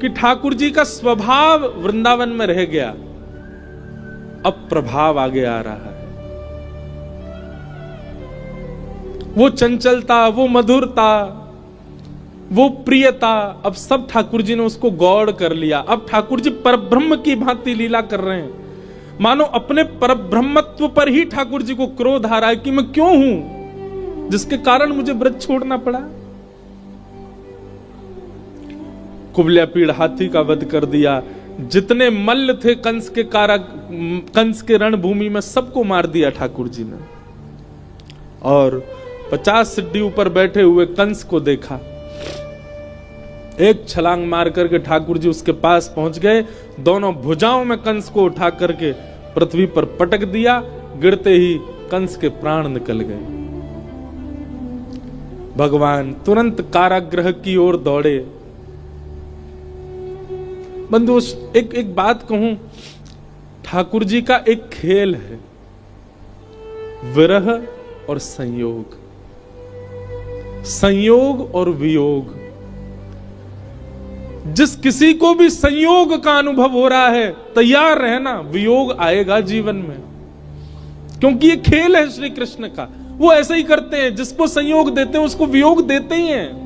कि ठाकुर जी का स्वभाव वृंदावन में रह गया, अब प्रभाव आगे आ रहा है। वो चंचलता, वो मधुरता, वो प्रियता, अब सब ठाकुर जी ने उसको गौड़ कर लिया। अब ठाकुर जी परब्रह्म की भांति लीला कर रहे हैं, मानो अपने परब्रह्मत्व पर ही ठाकुर जी को क्रोध आ रहा है कि मैं क्यों हूं जिसके कारण मुझे ब्रज छोड़ना पड़ा। कुबला पीड़ हाथी का वध कर दिया। जितने मल्ल थे कंस के कंस के रणभूमि में सबको मार दिया ठाकुर जी ने। और 50 सिड्डी ऊपर बैठे हुए कंस को देखा। एक छलांग मार करके ठाकुर जी उसके पास पहुंच गए। दोनों भुजाओं में कंस को उठा करके पृथ्वी पर पटक दिया। गिरते ही कंस के प्राण निकल गए। भगवान तुरंत कारागृह की ओर दौड़े। बंधु, एक बात कहूं, ठाकुर जी का एक खेल है, विरह और संयोग, संयोग और वियोग। जिस किसी को भी संयोग का अनुभव हो रहा है, तैयार रहना, वियोग आएगा जीवन में, क्योंकि ये खेल है श्री कृष्ण का। वो ऐसे ही करते हैं, जिसको संयोग देते हैं उसको वियोग देते ही हैं।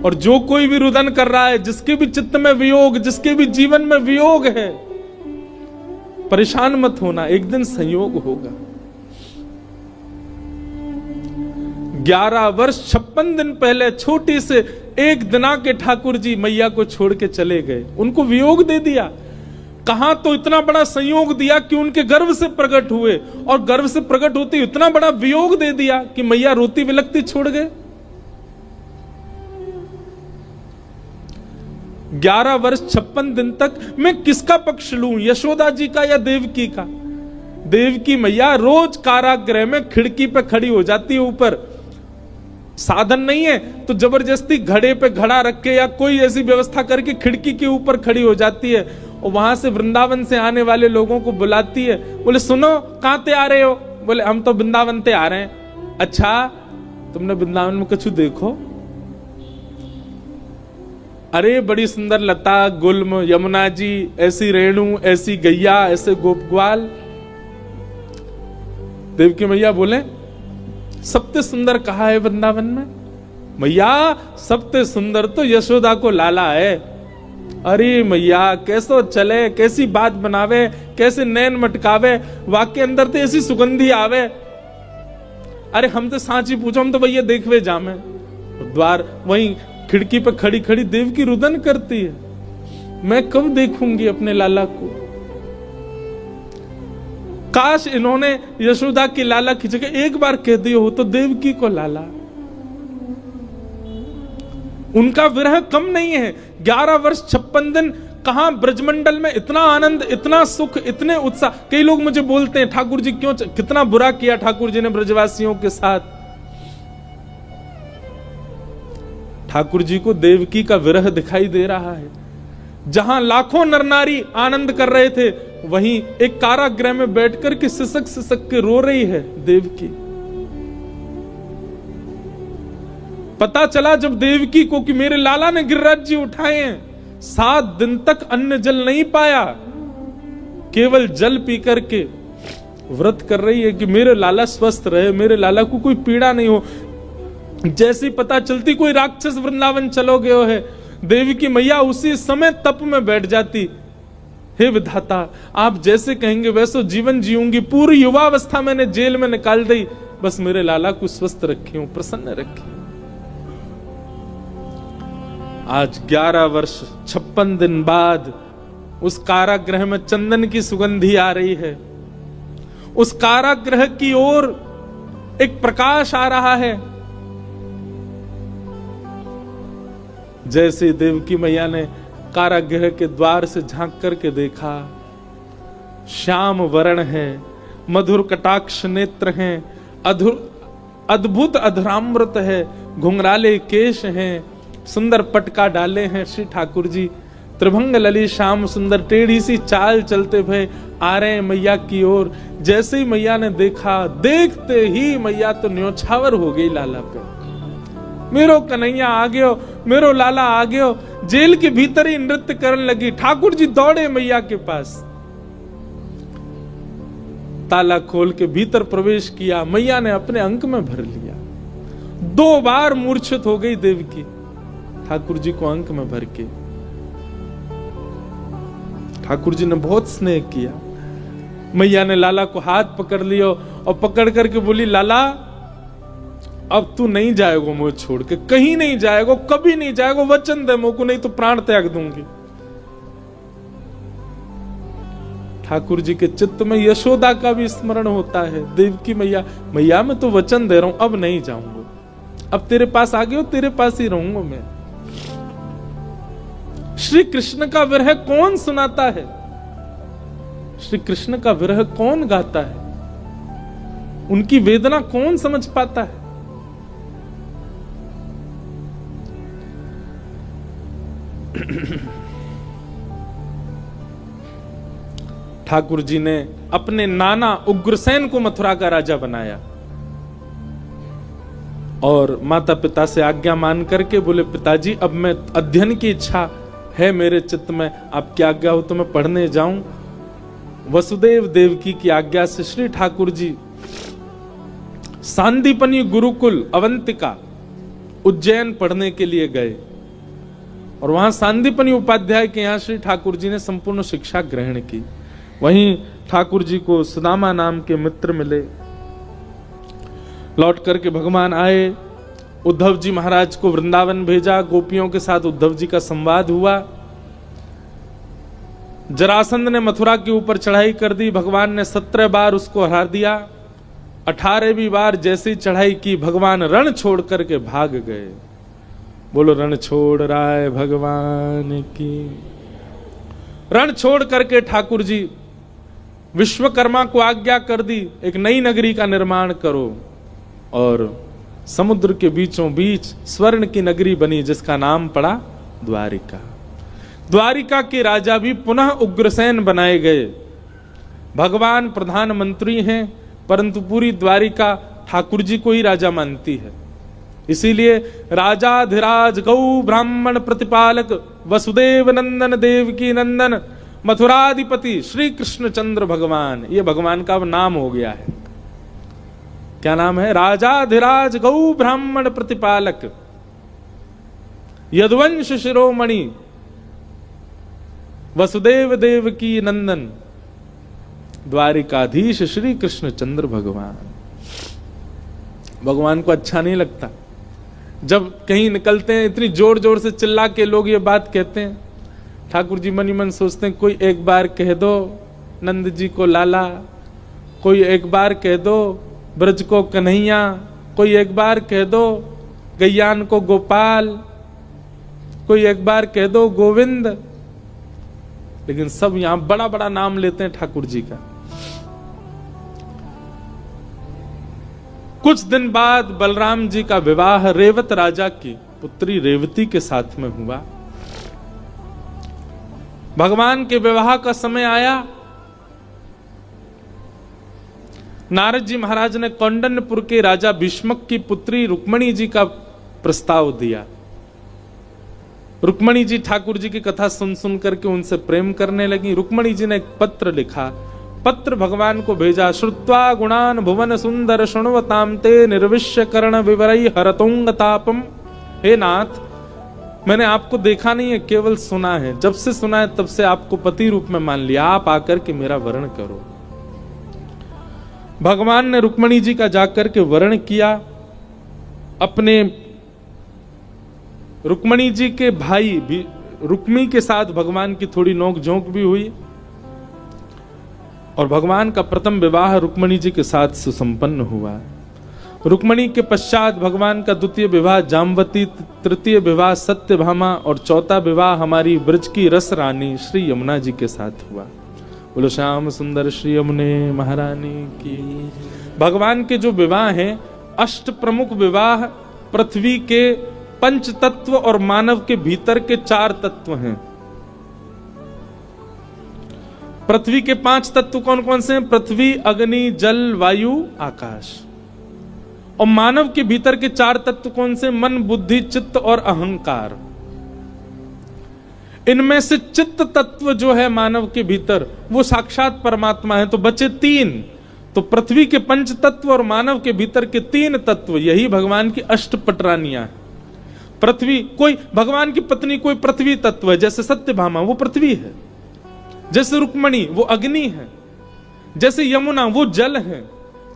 और जो कोई भी रुदन कर रहा है, जिसके भी चित्त में वियोग, जिसके भी जीवन में वियोग है, परेशान मत होना, एक दिन संयोग होगा। 11 वर्ष 56 दिन पहले छोटे से एक दिना के ठाकुर जी मैया को छोड़ के चले गए। उनको वियोग दे दिया। कहां तो इतना बड़ा संयोग दिया कि उनके गर्भ से प्रकट हुए, और गर्भ से प्रकट होते इतना बड़ा वियोग दे दिया कि मैया रोती बिलखती छोड़ गए। 11 वर्ष 56 दिन तक मैं किसका पक्ष लूं, यशोदा जी का या देवकी का? देवकी मैया रोज कारागृह में खिड़की पे खड़ी हो जाती है। ऊपर साधन नहीं है तो जबरदस्ती घड़े पे घड़ा रख के या कोई ऐसी व्यवस्था करके खिड़की के ऊपर खड़ी हो जाती है, और वहां से वृंदावन से आने वाले लोगों को बुलाती है। बोले सुनो, कहां ते आ रहे हो? बोले हम तो वृंदावन ते आ रहे हैं। अच्छा, तुमने वृंदावन में कुछ देखो? अरे बड़ी सुंदर लता गुल्म, यमुना जी, ऐसी रेणु, ऐसी गैया, ऐसे गोप ग्वाल। देवकी मैया बोले सबसे सुंदर कहा है वृंदावन में? मैया सबसे सुंदर तो यशोदा को लाला है। अरे मैया कैसो चले, कैसी बात बनावे, कैसे नैन मटकावे, वाक्य अंदर तो ऐसी सुगंधी आवे। अरे हम तो सांची पूछो, हम तो भैया देखवे जामे। द्वार वहीं खिड़की पे खड़ी खड़ी देवकी रुदन करती है, मैं कब देखूंगी अपने लाला को? काश इन्होंने यशोदा की लाला की जगह एक बार कह दिया हो तो देवकी को लाला। उनका विरह कम नहीं है। 11 वर्ष 56 दिन कहां ब्रजमंडल में इतना आनंद, इतना सुख, इतने उत्साह। कई लोग मुझे बोलते हैं ठाकुर जी क्यों, कितना बुरा किया ठाकुर जी ने ब्रजवासियों के साथ। ठाकुर जी को देवकी का विरह दिखाई दे रहा है। जहां लाखों नर नारी आनंद कर रहे थे, वहीं एक कारागृह में बैठकर के सिसक सिसक के रो रही है देवकी। पता चला जब देवकी को कि मेरे लाला ने गिरिराज जी उठाए हैं, 7 दिन तक अन्न जल नहीं पाया, केवल जल पी करके व्रत कर रही है कि मेरे लाला स्वस्थ रहे, मेरे लाला को कोई पीड़ा नहीं हो। जैसी पता चलती कोई राक्षस वृंदावन चलो गयो है, देवी की मैया उसी समय तप में बैठ जाती। हे विधाता, आप जैसे कहेंगे वैसे जीवन जीऊंगी, पूरी युवावस्था मैंने जेल में निकाल दी, बस मेरे लाला को स्वस्थ रखी हूं, प्रसन्न रखी। आज 11 वर्ष 56 दिन बाद उस कारागृह में चंदन की सुगंधी आ रही है। उस कारागृह की ओर एक प्रकाश आ रहा है। जैसे देवकी मैया ने कारागृह के द्वार से झांक करके देखा, श्याम वर्ण है, मधुर कटाक्ष नेत्र हैं, अद्भुत अधरामृत है, घुंघराले केश हैं, सुंदर पटका डाले हैं श्री ठाकुर जी, त्रिभंग लली श्याम सुंदर, टेढ़ी सी चाल चलते भय आ रहे हैं मैया की ओर। जैसे ही मैया ने देखा, देखते ही मैया तो न्योछावर हो गई लाला पे। मेरो कन्हैया आ गयो, मेरो लाला आ गयो। जेल के भीतर ही नृत्य करने लगी। ठाकुर जी दौड़े मैया के पास, ताला खोल के भीतर प्रवेश किया। मैया ने अपने अंक में भर लिया। 2 बार मूर्छित हो गई देवकी, ठाकुर जी को अंक में भर के। ठाकुर जी ने बहुत स्नेह किया। मैया ने लाला को हाथ पकड़ लिया और पकड़ करके बोली, लाला अब तू नहीं जाएगा मुझे छोड़ के, कहीं नहीं जाएगा, कभी नहीं जाएगा, वचन दे मुझको, नहीं तो प्राण त्याग दूंगी। ठाकुर जी के चित्त में यशोदा का भी स्मरण होता है। देवकी मैया, मैया मैं तो वचन दे रहा हूं, अब नहीं जाऊंगा, अब तेरे पास आ गया, तेरे पास ही रहूंगा मैं। श्री कृष्ण का विरह कौन सुनाता है? श्री कृष्ण का विरह कौन गाता है? उनकी वेदना कौन समझ पाता है? ठाकुर जी ने अपने नाना उग्रसेन को मथुरा का राजा बनाया और माता पिता से आज्ञा मान करके बोले, पिताजी अब मैं अध्ययन की इच्छा है मेरे चित्त में, आपकी आज्ञा हो तो मैं पढ़ने जाऊं। वसुदेव देवकी की आज्ञा से श्री ठाकुर जी सांदीपनी गुरुकुल अवंतिका उज्जैन पढ़ने के लिए गए और वहां सांदीपनी उपाध्याय के यहां श्री ठाकुर जी ने संपूर्ण शिक्षा ग्रहण की। वहीं ठाकुर जी को सुदामा नाम के मित्र मिले। लौट करके भगवान आए, उद्धव जी महाराज को वृंदावन भेजा, गोपियों के साथ उद्धव जी का संवाद हुआ। जरासंध ने मथुरा के ऊपर चढ़ाई कर दी, भगवान ने 17 बार उसको हरा दिया। 18वीं बार जैसे ही चढ़ाई की, भगवान रण छोड़ करके भाग गए। बोलो रण छोड़ राय भगवान की। रण छोड़ करके ठाकुर जी विश्वकर्मा को आज्ञा कर दी, एक नई नगरी का निर्माण करो, और समुद्र के बीचों बीच स्वर्ण की नगरी बनी जिसका नाम पड़ा द्वारिका। द्वारिका के राजा भी पुनः उग्रसेन बनाए गए। भगवान प्रधानमंत्री हैं, परंतु पूरी द्वारिका ठाकुर जी को ही राजा मानती है। इसीलिए राजाधिराज गौ ब्राह्मण प्रतिपालक वसुदेव नंदन देवकी नंदन मथुराधिपति श्री कृष्णचंद्र भगवान, ये भगवान का नाम हो गया है। क्या नाम है? राजाधिराज गौ ब्राह्मण प्रतिपालक यदुवंश शिरोमणि वसुदेव देवकी नंदन द्वारिकाधीश श्री कृष्णचंद्र भगवान। भगवान को अच्छा नहीं लगता जब कहीं निकलते हैं, इतनी जोर जोर से चिल्ला के लोग ये बात कहते हैं। ठाकुर जी मन ही मन सोचते हैं, कोई एक बार कह दो नंद जी को लाला, कोई एक बार कह दो ब्रज को कन्हैया, कोई एक बार कह दो गैयान को गोपाल, कोई एक बार कह दो गोविंद। लेकिन सब यहां बड़ा बड़ा नाम लेते हैं ठाकुर जी का। कुछ दिन बाद बलराम जी का विवाह रेवत राजा की पुत्री रेवती के साथ में हुआ। भगवान के विवाह का समय आया। नारद जी महाराज ने कौंडन्यपुर के राजा भीष्मक की पुत्री रुक्मणी जी का प्रस्ताव दिया। रुक्मणी जी ठाकुर जी की कथा सुन सुन करके उनसे प्रेम करने लगी। रुक्मणी जी ने एक पत्र लिखा, पत्र भगवान को भेजा। श्रुत्वा गुणान भुवन सुंदर शृण्वताम ते निर्विश्य कर्ण विवरई हरतोंग तापम। हे नाथ, मैंने आपको देखा नहीं है, केवल सुना है। जब से सुना है तब से आपको पति रूप में मान लिया, आप आकर के मेरा वर्ण करो। भगवान ने रुक्मणी जी का जाकर के वर्ण किया। अपने रुक्मणी जी के भाई भी रुक्मी के साथ भगवान की थोड़ी नोक झोंक भी हुई और भगवान का प्रथम विवाह रुक्मणी जी के साथ सुसंपन्न हुआ। रुक्मणी के पश्चात भगवान का द्वितीय विवाह जामवती, तृतीय विवाह सत्यभामा और चौथा विवाह हमारी ब्रज की रस रानी श्री यमुना जी के साथ हुआ। बोलो श्याम सुंदर श्री यमुने महारानी की। भगवान के जो विवाह हैं, अष्ट प्रमुख विवाह पृथ्वी के पंच तत्व और मानव के भीतर के 4 तत्व हैं। पृथ्वी के 5 तत्व कौन कौन से हैं? पृथ्वी, अग्नि, जल, वायु, आकाश। और मानव के भीतर के 4 तत्व कौन से? मन, बुद्धि, चित्त और अहंकार। इनमें से चित्त तत्व जो है मानव के भीतर, वो साक्षात परमात्मा है। तो बचे 3। तो पृथ्वी के पंच तत्व और मानव के भीतर के 3 तत्व, यही भगवान की अष्ट पटरानियां हैं। पृथ्वी, कोई भगवान की पत्नी कोई पृथ्वी तत्व है, जैसे सत्यभामा वो पृथ्वी है, जैसे रुक्मणी वो अग्नि है, जैसे यमुना वो जल है।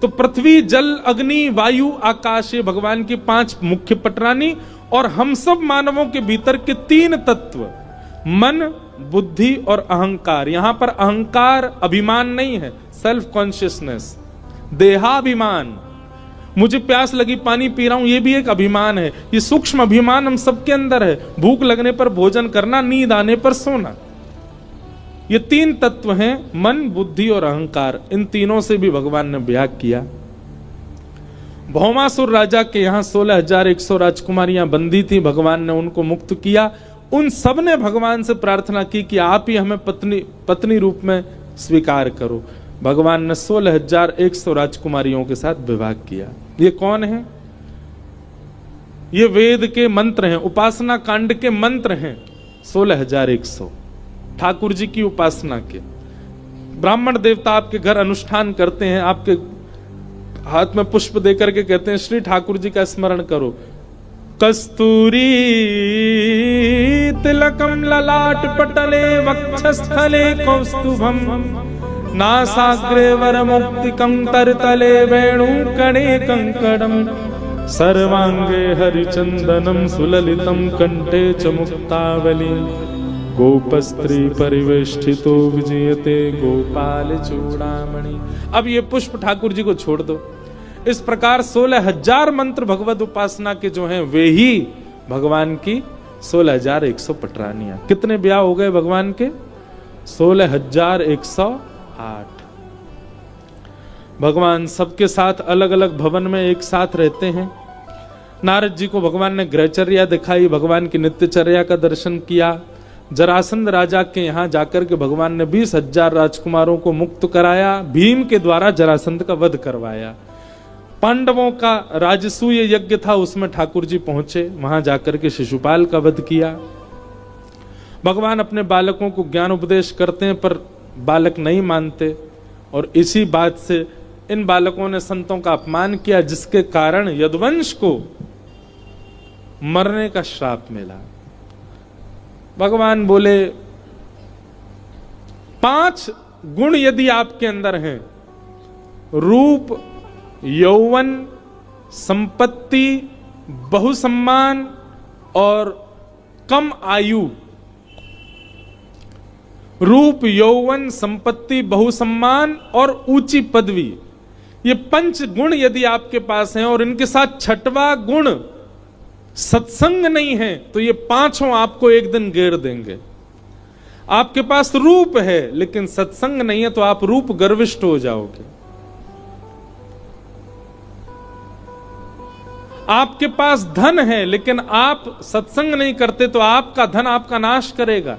तो पृथ्वी, जल, अग्नि, वायु, आकाश, ये भगवान की 5 मुख्य पटरानी। और हम सब मानवों के भीतर के 3 तत्व, मन, बुद्धि और अहंकार। यहां पर अहंकार अभिमान नहीं है, सेल्फ कॉन्शियसनेस, देहाभिमान। मुझे प्यास लगी, पानी पी रहा हूं, यह भी एक अभिमान है। ये सूक्ष्म अभिमान हम सबके अंदर है। भूख लगने पर भोजन करना, नींद आने पर सोना। ये 3 तत्व हैं, मन, बुद्धि और अहंकार। इन तीनों से भी भगवान ने ब्याह किया। भौमासुर राजा के यहां 16,100 राजकुमारियां बंदी थी। भगवान ने उनको मुक्त किया। उन सब ने भगवान से प्रार्थना की कि आप ही हमें पत्नी रूप में स्वीकार करो। भगवान ने 16,100 राजकुमारियों के साथ विवाह किया। ये कौन है? ये वेद के मंत्र हैं, उपासना कांड के मंत्र हैं। 16,100 ठाकुर जी की उपासना के। ब्राह्मण देवता आपके घर अनुष्ठान करते हैं, आपके हाथ में पुष्प देकर के कहते हैं श्री ठाकुर जी का स्मरण करो। कस्तूरी तिलकम ललाट पटले वक्षस्थले कौस्तुभम नासाग्रे वरमुक्तिकं तरतले वेणुकणे कंकड़म सर्वांगे हरिचंदनम सुललितम कंठे च मुक्तावली गोपस्त्री परिवेष्टितो विजयते गोपाल चूड़ामणि। अब ये पुष्प ठाकुर जी को छोड़ दो। इस प्रकार 16,000 मंत्र भगवत उपासना के जो हैं वे ही भगवान की 16,100 पटरानियां। कितने ब्याह हो गए भगवान के? 16,108। भगवान सबके साथ अलग अलग भवन में एक साथ रहते हैं। नारद जी को भगवान ने गृहचर्या दिखाई, भगवान की नित्यचर्या का दर्शन किया। जरासंध राजा के यहां जाकर के भगवान ने 20,000 राजकुमारों को मुक्त कराया। भीम के द्वारा जरासंध का वध करवाया। पांडवों का राजसूय यज्ञ था, उसमें ठाकुर जी पहुंचे, वहां जाकर के शिशुपाल का वध किया। भगवान अपने बालकों को ज्ञान उपदेश करते हैं पर बालक नहीं मानते, और इसी बात से इन बालकों ने संतों का अपमान किया, जिसके कारण यदुवंश को मरने का श्राप मिला। भगवान बोले 5 गुण यदि आपके अंदर हैं, रूप, यौवन, संपत्ति, बहुसम्मान और कम आयु। रूप, यौवन, संपत्ति, बहुसम्मान और ऊंची पदवी, ये 5 गुण यदि आपके पास हैं और इनके साथ 6वां गुण सत्संग नहीं है, तो ये 5 आपको एक दिन घेर देंगे। आपके पास रूप है लेकिन सत्संग नहीं है तो आप रूप गर्विष्ठ हो जाओगे। आपके पास धन है लेकिन आप सत्संग नहीं करते तो आपका धन आपका नाश करेगा।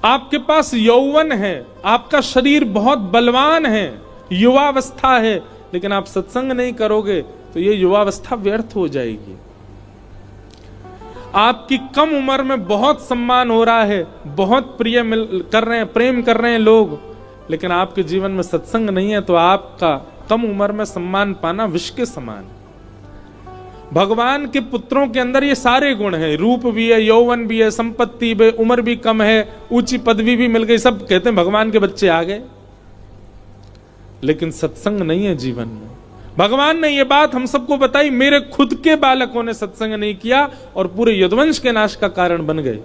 आपके पास यौवन है, आपका शरीर बहुत बलवान है, युवावस्था है, लेकिन आप सत्संग नहीं करोगे तो ये युवावस्था व्यर्थ हो जाएगी। आपकी कम उम्र में बहुत सम्मान हो रहा है, बहुत कर रहे हैं, प्रेम कर रहे हैं लोग, लेकिन आपके जीवन में सत्संग नहीं है, तो आपका कम उम्र में सम्मान पाना विष के समान। भगवान के पुत्रों के अंदर ये सारे गुण हैं, रूप भी है, यौवन भी है, संपत्ति भी, उम्र भी कम है, ऊंची पदवी भी मिल गई, सब कहते हैं भगवान के बच्चे आ गए, लेकिन सत्संग नहीं है जीवन में। भगवान ने ये बात हम सबको बताई, मेरे खुद के बालकों ने सत्संग नहीं किया और पूरे यदुवंश के नाश का कारण बन गए।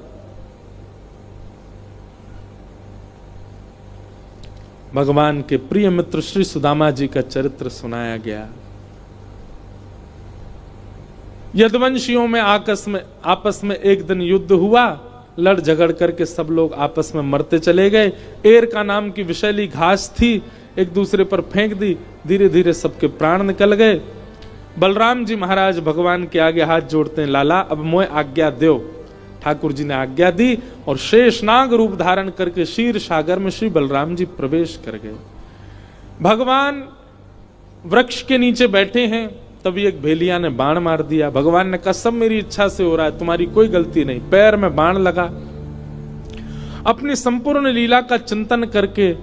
भगवान के प्रिय मित्र श्री सुदामा जी का चरित्र सुनाया गया। यदुवंशियों में आपस में एक दिन युद्ध हुआ, लड़ झगड़ करके सब लोग आपस में मरते चले गए। एर का नाम की विषैली घास थी, एक दूसरे पर फेंक दी, धीरे धीरे सबके प्राण निकल गए। बलराम जी महाराज भगवान के आगे हाथ जोड़ते हैं, लाला अब मोए आज्ञा दो। ठाकुर जी ने आज्ञा दी और शेषनाग रूप धारण करके क्षीर सागर में श्री बलराम जी प्रवेश कर गए। भगवान वृक्ष के नीचे बैठे हैं, तभी एक भेलिया ने बाण मार दिया। भगवान ने कहा सब मेरी इच्छा से हो रहा है, तुम्हारी कोई गलती नहीं। पैर में बाण लगा। अपनी संपूर्ण लीला का चिंतन करके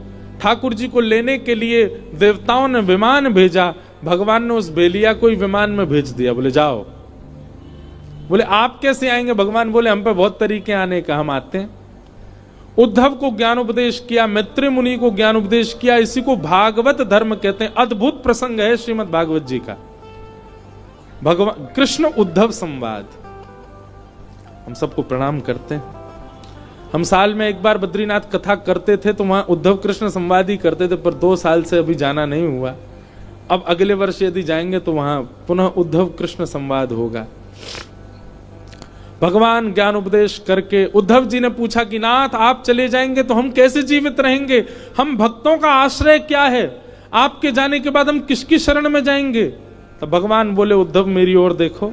ठाकुर जी को लेने के लिए देवताओं ने विमान भेजा। भगवान ने उस भेलिया को ही विमान में भेज दिया, बोले जाओ। बोले आप कैसे आएंगे? भगवान बोले हम पे बहुत तरीके आने का, हम आते हैं। उद्धव को ज्ञान उपदेश किया, मैत्री मुनि को ज्ञान उपदेश किया। इसी को भागवत धर्म कहते हैं। अद्भुत प्रसंग है श्रीमद् भागवत जी का, भगवान कृष्ण उद्धव संवाद। हम सबको प्रणाम करते हैं। हम साल में एक बार बद्रीनाथ कथा करते थे, तो वहां उद्धव कृष्ण संवाद ही करते थे, पर 2 साल से अभी जाना नहीं हुआ। अब अगले वर्ष यदि जाएंगे तो वहां पुनः उद्धव कृष्ण संवाद होगा। भगवान ज्ञान उपदेश करके उद्धव जी ने पूछा कि नाथ आप चले जाएंगे तो हम कैसे जीवित रहेंगे? हम भक्तों का आश्रय क्या है? आपके जाने के बाद हम किसकी शरण में जाएंगे? तो भगवान बोले उद्धव मेरी ओर देखो।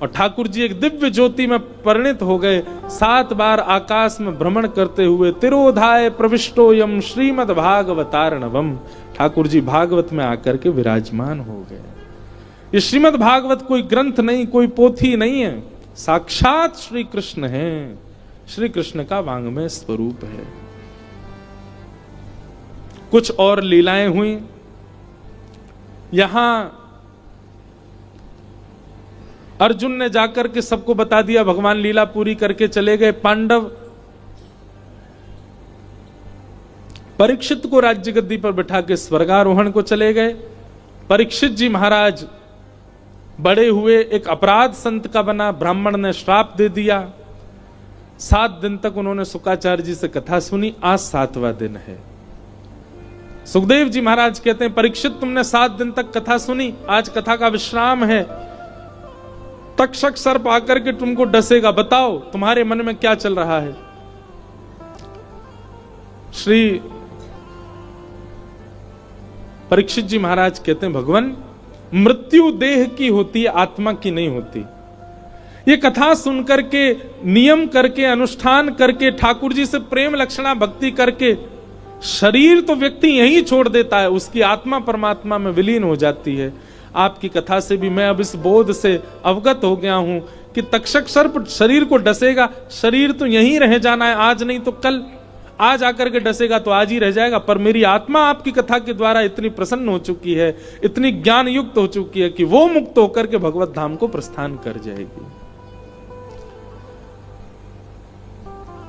और ठाकुर जी एक दिव्य ज्योति में परिणित हो गए। 7 बार आकाश में भ्रमण करते हुए तिरोधाय प्रविष्टो यम श्रीमद् भागवतार्णवम, ठाकुर जी भागवत में आकर के विराजमान हो गए। ये श्रीमद् भागवत कोई ग्रंथ नहीं, कोई पोथी नहीं है, साक्षात श्री कृष्ण है। श्री कृष्ण का वांग्मय स्वरूप है। कुछ और लीलाएं हुई। यहां अर्जुन ने जाकर के सबको बता दिया, भगवान लीला पूरी करके चले गए। पांडव परीक्षित को राज्य गद्दी पर बिठा के स्वर्गारोहण को चले गए। परीक्षित जी महाराज बड़े हुए, एक अपराध संत का बना, ब्राह्मण ने श्राप दे दिया। 7 दिन तक उन्होंने शुकाचार्य जी से कथा सुनी। आज 7वां दिन है। सुखदेव जी महाराज कहते हैं परीक्षित तुमने 7 दिन तक कथा सुनी, आज कथा का विश्राम है। तक्षक सर्प आकर के तुमको डसेगा, बताओ तुम्हारे मन में क्या चल रहा है? श्री परीक्षित जी महाराज कहते हैं भगवान मृत्यु देह की होती है, आत्मा की नहीं होती। ये कथा सुनकर के, नियम करके, अनुष्ठान करके, ठाकुर जी से प्रेम लक्षणा भक्ति करके शरीर तो व्यक्ति यहीं छोड़ देता है, उसकी आत्मा परमात्मा में विलीन हो जाती है। आपकी कथा से भी मैं अब इस बोध से अवगत हो गया हूं कि तक्षक सर्प शरीर को डसेगा, शरीर तो यहीं रह जाना है, आज नहीं तो कल। आज आकर के डसेगा तो आज ही रह जाएगा, पर मेरी आत्मा आपकी कथा के द्वारा इतनी प्रसन्न हो चुकी है, इतनी ज्ञान युक्त हो चुकी है कि वो मुक्त होकर के भगवत धाम को प्रस्थान कर जाएगी।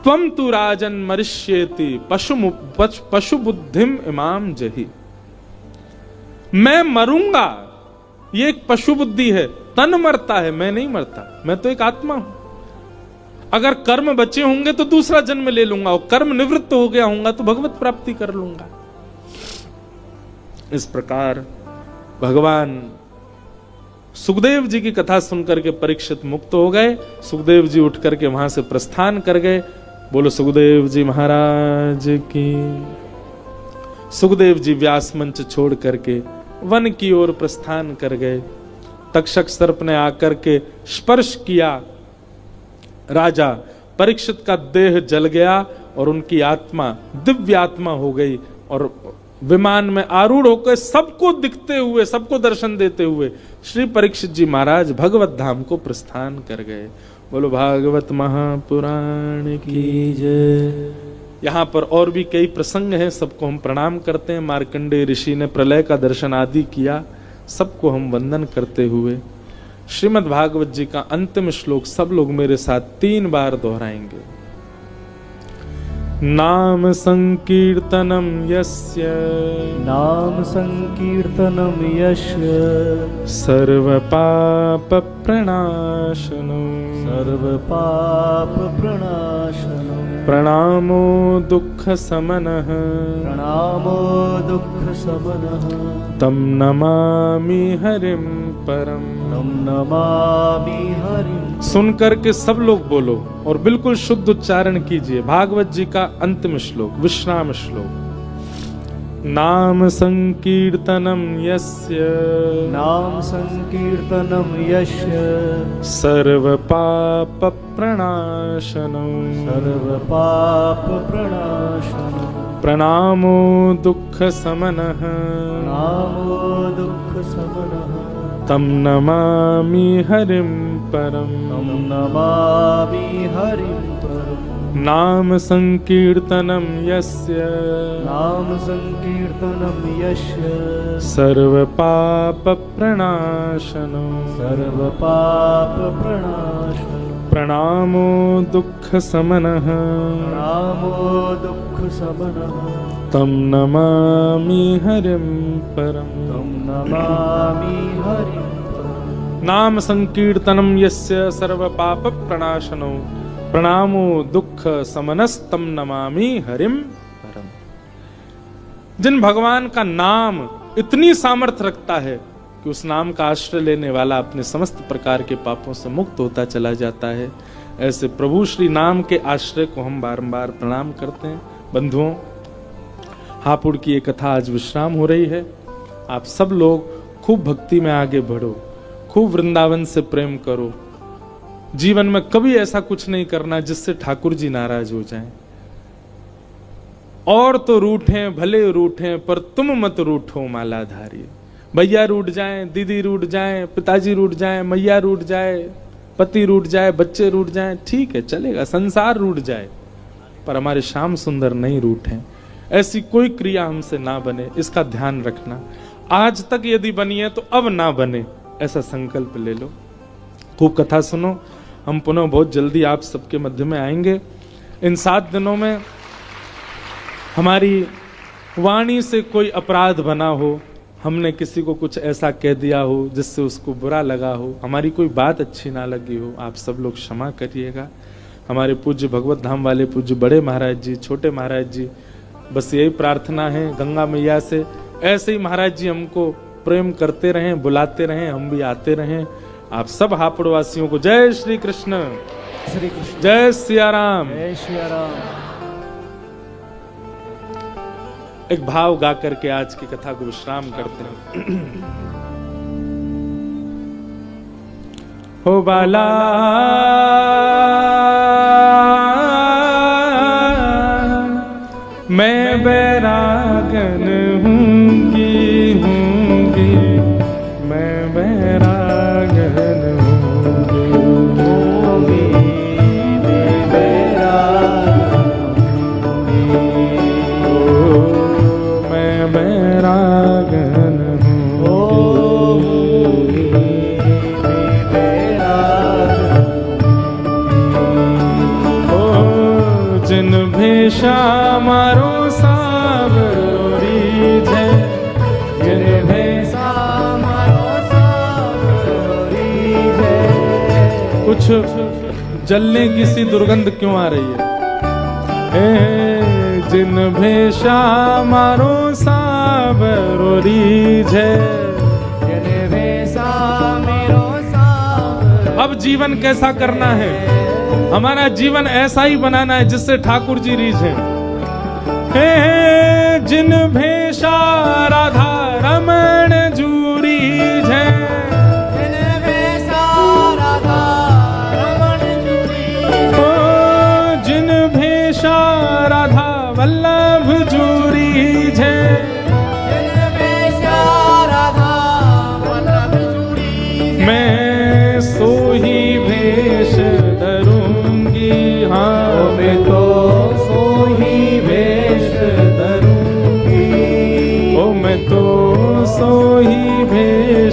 त्वम तु राजन मरिष्येति पशु बुद्धिम इमाम जहि। मैं मरूंगा, ये एक पशु बुद्धि है, तन मरता है, मैं नहीं मरता, मैं तो एक आत्मा हूं। अगर कर्म बचे होंगे तो दूसरा जन्म ले लूंगा, और कर्म निवृत्त हो गया होगा तो भगवत प्राप्ति कर लूंगा। इस प्रकार भगवान सुखदेव जी की कथा सुनकर के परीक्षित मुक्त हो गए। सुखदेव जी उठ करके वहां से प्रस्थान कर गए। बोलो सुखदेव जी महाराज की। सुखदेव जी व्यास मंच छोड़ करके वन की ओर प्रस्थान कर गए। तक्षक सर्प ने आकर के स्पर्श किया, राजा परीक्षित का देह जल गया और उनकी आत्मा दिव्य आत्मा हो गई, और विमान में आरूढ़ होकर सबको दिखते हुए, सबको दर्शन देते हुए श्री परीक्षित जी महाराज भगवत धाम को प्रस्थान कर गए। बोलो भागवत महापुराण की जय। यहाँ पर और भी कई प्रसंग हैं, सबको हम प्रणाम करते हैं। मार्कंडेय ऋषि ने प्रलय का दर्शन आदि किया, सबको हम वंदन करते हुए श्रीमद् भागवत जी का अंतिम श्लोक सब लोग मेरे साथ 3 बार दोहराएंगे। नाम संकीर्तनम यस्य, नाम संकीर्तनम यस्य, सर्व पाप प्रणाशनो, सर्व पाप प्रणाशनो, प्रणामो दुःख समनः, प्रणामो दुःख समनः, तम नमामि हरिम परम। तम नमामि हरिं। सुन करके सब लोग बोलो और बिल्कुल शुद्ध उच्चारण कीजिए भागवत जी का अंतिम श्लोक, विश्राम श्लोक। नाम संकीर्तनम यस्य, नाम संकीर्तनम यस्य, सर्व पाप प्रणाशनो, सर्व पाप प्रणाशनो, प्रणामो दुःख समनः, प्रणामो दुःख समनः, तम नमामि हरिम परम। तम नमामि हरिं परम्। नाम संकीर्तनम यस्य, नाम संकीर्तनम यस्य, सर्व पाप प्रणाशनो, सर्व पाप प्रणाशनो, प्रणामो दुःख समनः, प्रणामो दुःख समनः, तम नमामि हरिम परम। तम नमामि हरिं परम्। नाम संकीर्तनम यस्य सर्व पाप प्रणाशनो, प्रणामो दुःख समनस्तम नमामि हरिम परम। जिन भगवान का नाम इतनी सामर्थ्य रखता है कि उस नाम का आश्रय लेने वाला अपने समस्त प्रकार के पापों से मुक्त होता चला जाता है, ऐसे प्रभु श्री नाम के आश्रय को हम बारंबार प्रणाम करते हैं। बंधुओं, हापुड़ की ये कथा आज विश्राम हो रही है। आप सब लोग खूब भक्ति में आगे बढ़ो, खूब वृंदावन से प्रेम करो। जीवन में कभी ऐसा कुछ नहीं करना जिससे ठाकुर जी नाराज हो जाएं। और तो रूठें भले रूठें, पर तुम मत रूठो मालाधारी। भैया रूठ जाएं, दीदी रूठ जाएं, पिताजी रूठ जाएं, मैया रूठ जाए, पति रूठ जाए, बच्चे रूठ जाएं, ठीक है चलेगा, संसार रूठ जाए, पर हमारे श्याम सुंदर नहीं रूठें। ऐसी कोई क्रिया हमसे ना बने, इसका ध्यान रखना। आज तक यदि बनी है तो अब ना बने, ऐसा संकल्प ले लो। खूब कथा सुनो। हम पुनः बहुत जल्दी आप सबके मध्य में आएंगे। इन 7 दिनों में हमारी वाणी से कोई अपराध बना हो, हमने किसी को कुछ ऐसा कह दिया हो जिससे उसको बुरा लगा हो, हमारी कोई बात अच्छी ना लगी हो, आप सब लोग क्षमा करिएगा। हमारे पूज्य भगवत धाम वाले पूज्य बड़े महाराज जी, छोटे महाराज जी, बस यही प्रार्थना है गंगा मैया से, ऐसे ही महाराज जी हमको प्रेम करते रहें, बुलाते रहें, हम भी आते रहें। आप सब हापुड़ वासियों को जय श्री कृष्ण, श्री कृष्ण, जय सिया राम। जय श्री राम। एक भाव गा करके आज की कथा को विश्राम करते हैं। हो बाला मैं बैरागन हूँगी, मैं बैरागन हूँगी, मैं बैरागन मैं बैरागन होंगी, मैं बैरागन ओ जिन भेषा मारो सावरी है, जिन भेषा कुछ जलने की सी दुर्गंध क्यों आ रही है? जिन भेषा मारो सावरी है, अब जीवन कैसा करना है? हमारा जीवन ऐसा ही बनाना है जिससे ठाकुर जी रीझें। जिन भेषा राधा रमण जूरी है, जिन भेषा राधा वल्लभ जूरी है, मैं सो ही भेष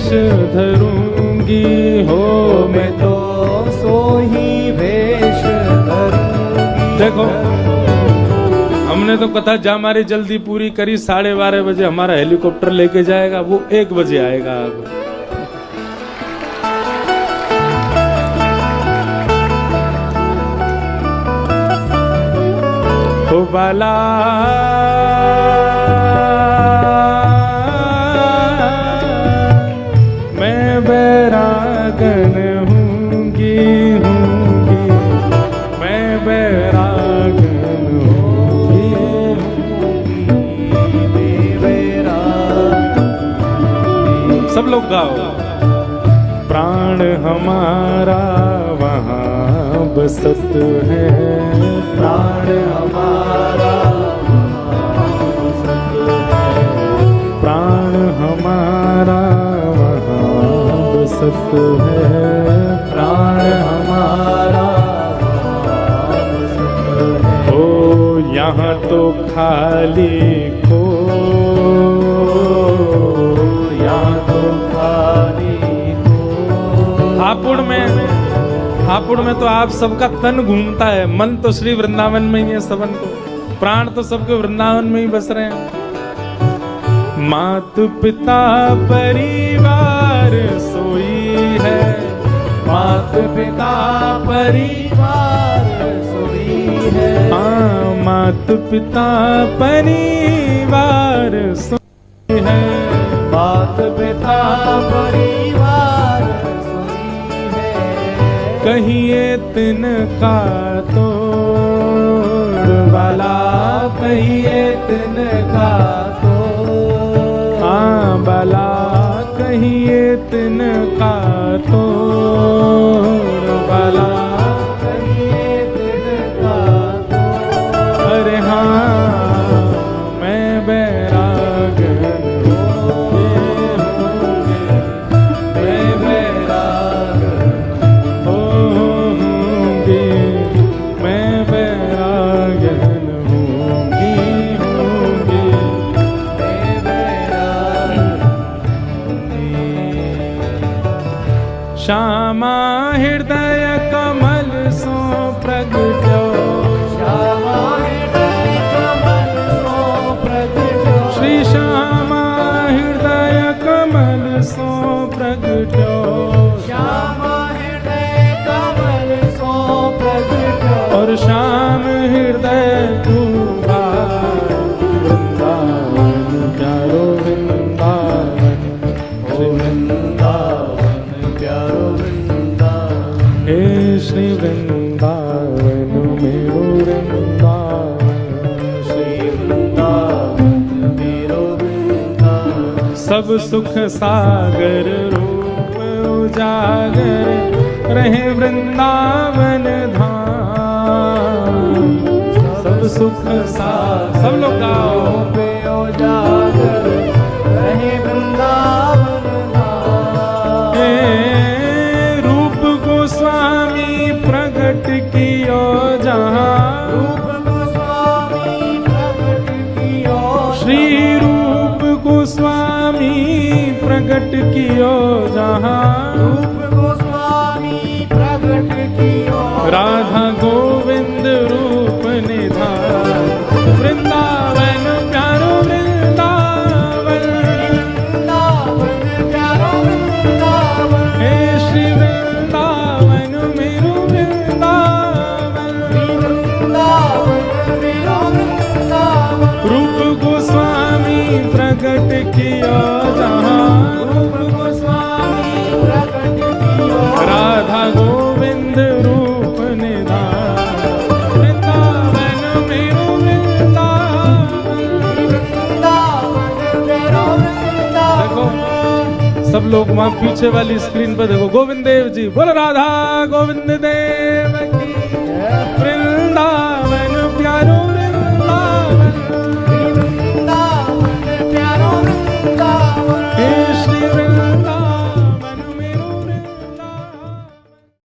वेश धरूंगी हो मैं तो सोही वेश धरूंगी। देखो हमने तो कथा जा हमारी जल्दी पूरी करी, 12:30 बजे हमारा हेलीकॉप्टर लेके जाएगा, वो 1 बजे आएगा। अब हो बाला मैं बैरागन हूँगी मैं बैरागन हूँगी सब लोग गाओ। प्राण हमारा वहाँ बसत है, प्राण हमारा बसत है, प्राण हमारा वहाँ बसत है, प्राण हमारा बसत है। ओ यहाँ तो खाली को, यहाँ तो खाली को। हापुड़ में तो आप सबका तन घूमता है, मन तो श्री वृंदावन में ही है सबन को, प्राण तो सबके वृंदावन में ही बस रहे हैं। मात पिता परिवार सोई है, मात पिता परिवार सोई है, हाँ मात पिता परिवार सोई है, मात पिता परिवार सोई है। कहिए तिनका तोड़ वाला, कहिए तिनका तोड़, हाँ बाला कहिए तिनका तोड़ वाला, कहिए तिनका तोड़। अरे हाँ मैं बैरागन मैं बैरागन होंगी, मैं बैरागन होंगी। मैं बैरागन श्यामा हृदय कमल सो प्रगटो, श्यामा हृदय कमल सो प्रगटो, श्री श्यामा हृदय कमल सो प्रगटो, श्यामा हृदय कमल सो प्रगटो। और श्याम हृदय तू वृंदावन प्यारो वृंदावन, ओ वृंदावन प्यारो वृंदावन, हे श्री वृंदावन मेरो वृंदावन, श्री वृंदावन मेरो वृंदावन। सब सुख सागर रूप उजागर रहे वृंदावन धाम, सब सुख सागर, सब लोग गाओ। पे उजागर रहे वृंदावन धाम। हे रूप गोस्वामी प्रगट कियो जहाँ, रूप गोस्वामी प्रगट कियो, श्री रूप गोस्वामी प्रगट कियो जहाँ, रूप गोस्वामी प्रगट कियो, राधा गोविंद रूप निधान, वृंदावन प्यारो वृंदावन, वृंदावन प्यारो वृंदावन, हे श्री वृंदावन मेरो वृंदावन, वृंदावन मेरो वृंदावन। रूप गोस्वामी प्रगट किया जहाँ, रूप गोस्वामी प्रगट कियो, राधा गोविंद रूप निधान, वृंदावन मेरो वृंदावन। वृंदावन मेरो वृंदावन। देखो सब लोग वहाँ पीछे वाली स्क्रीन पर देखो, गोविंद देव जी बोलो, राधा गोविंद देव की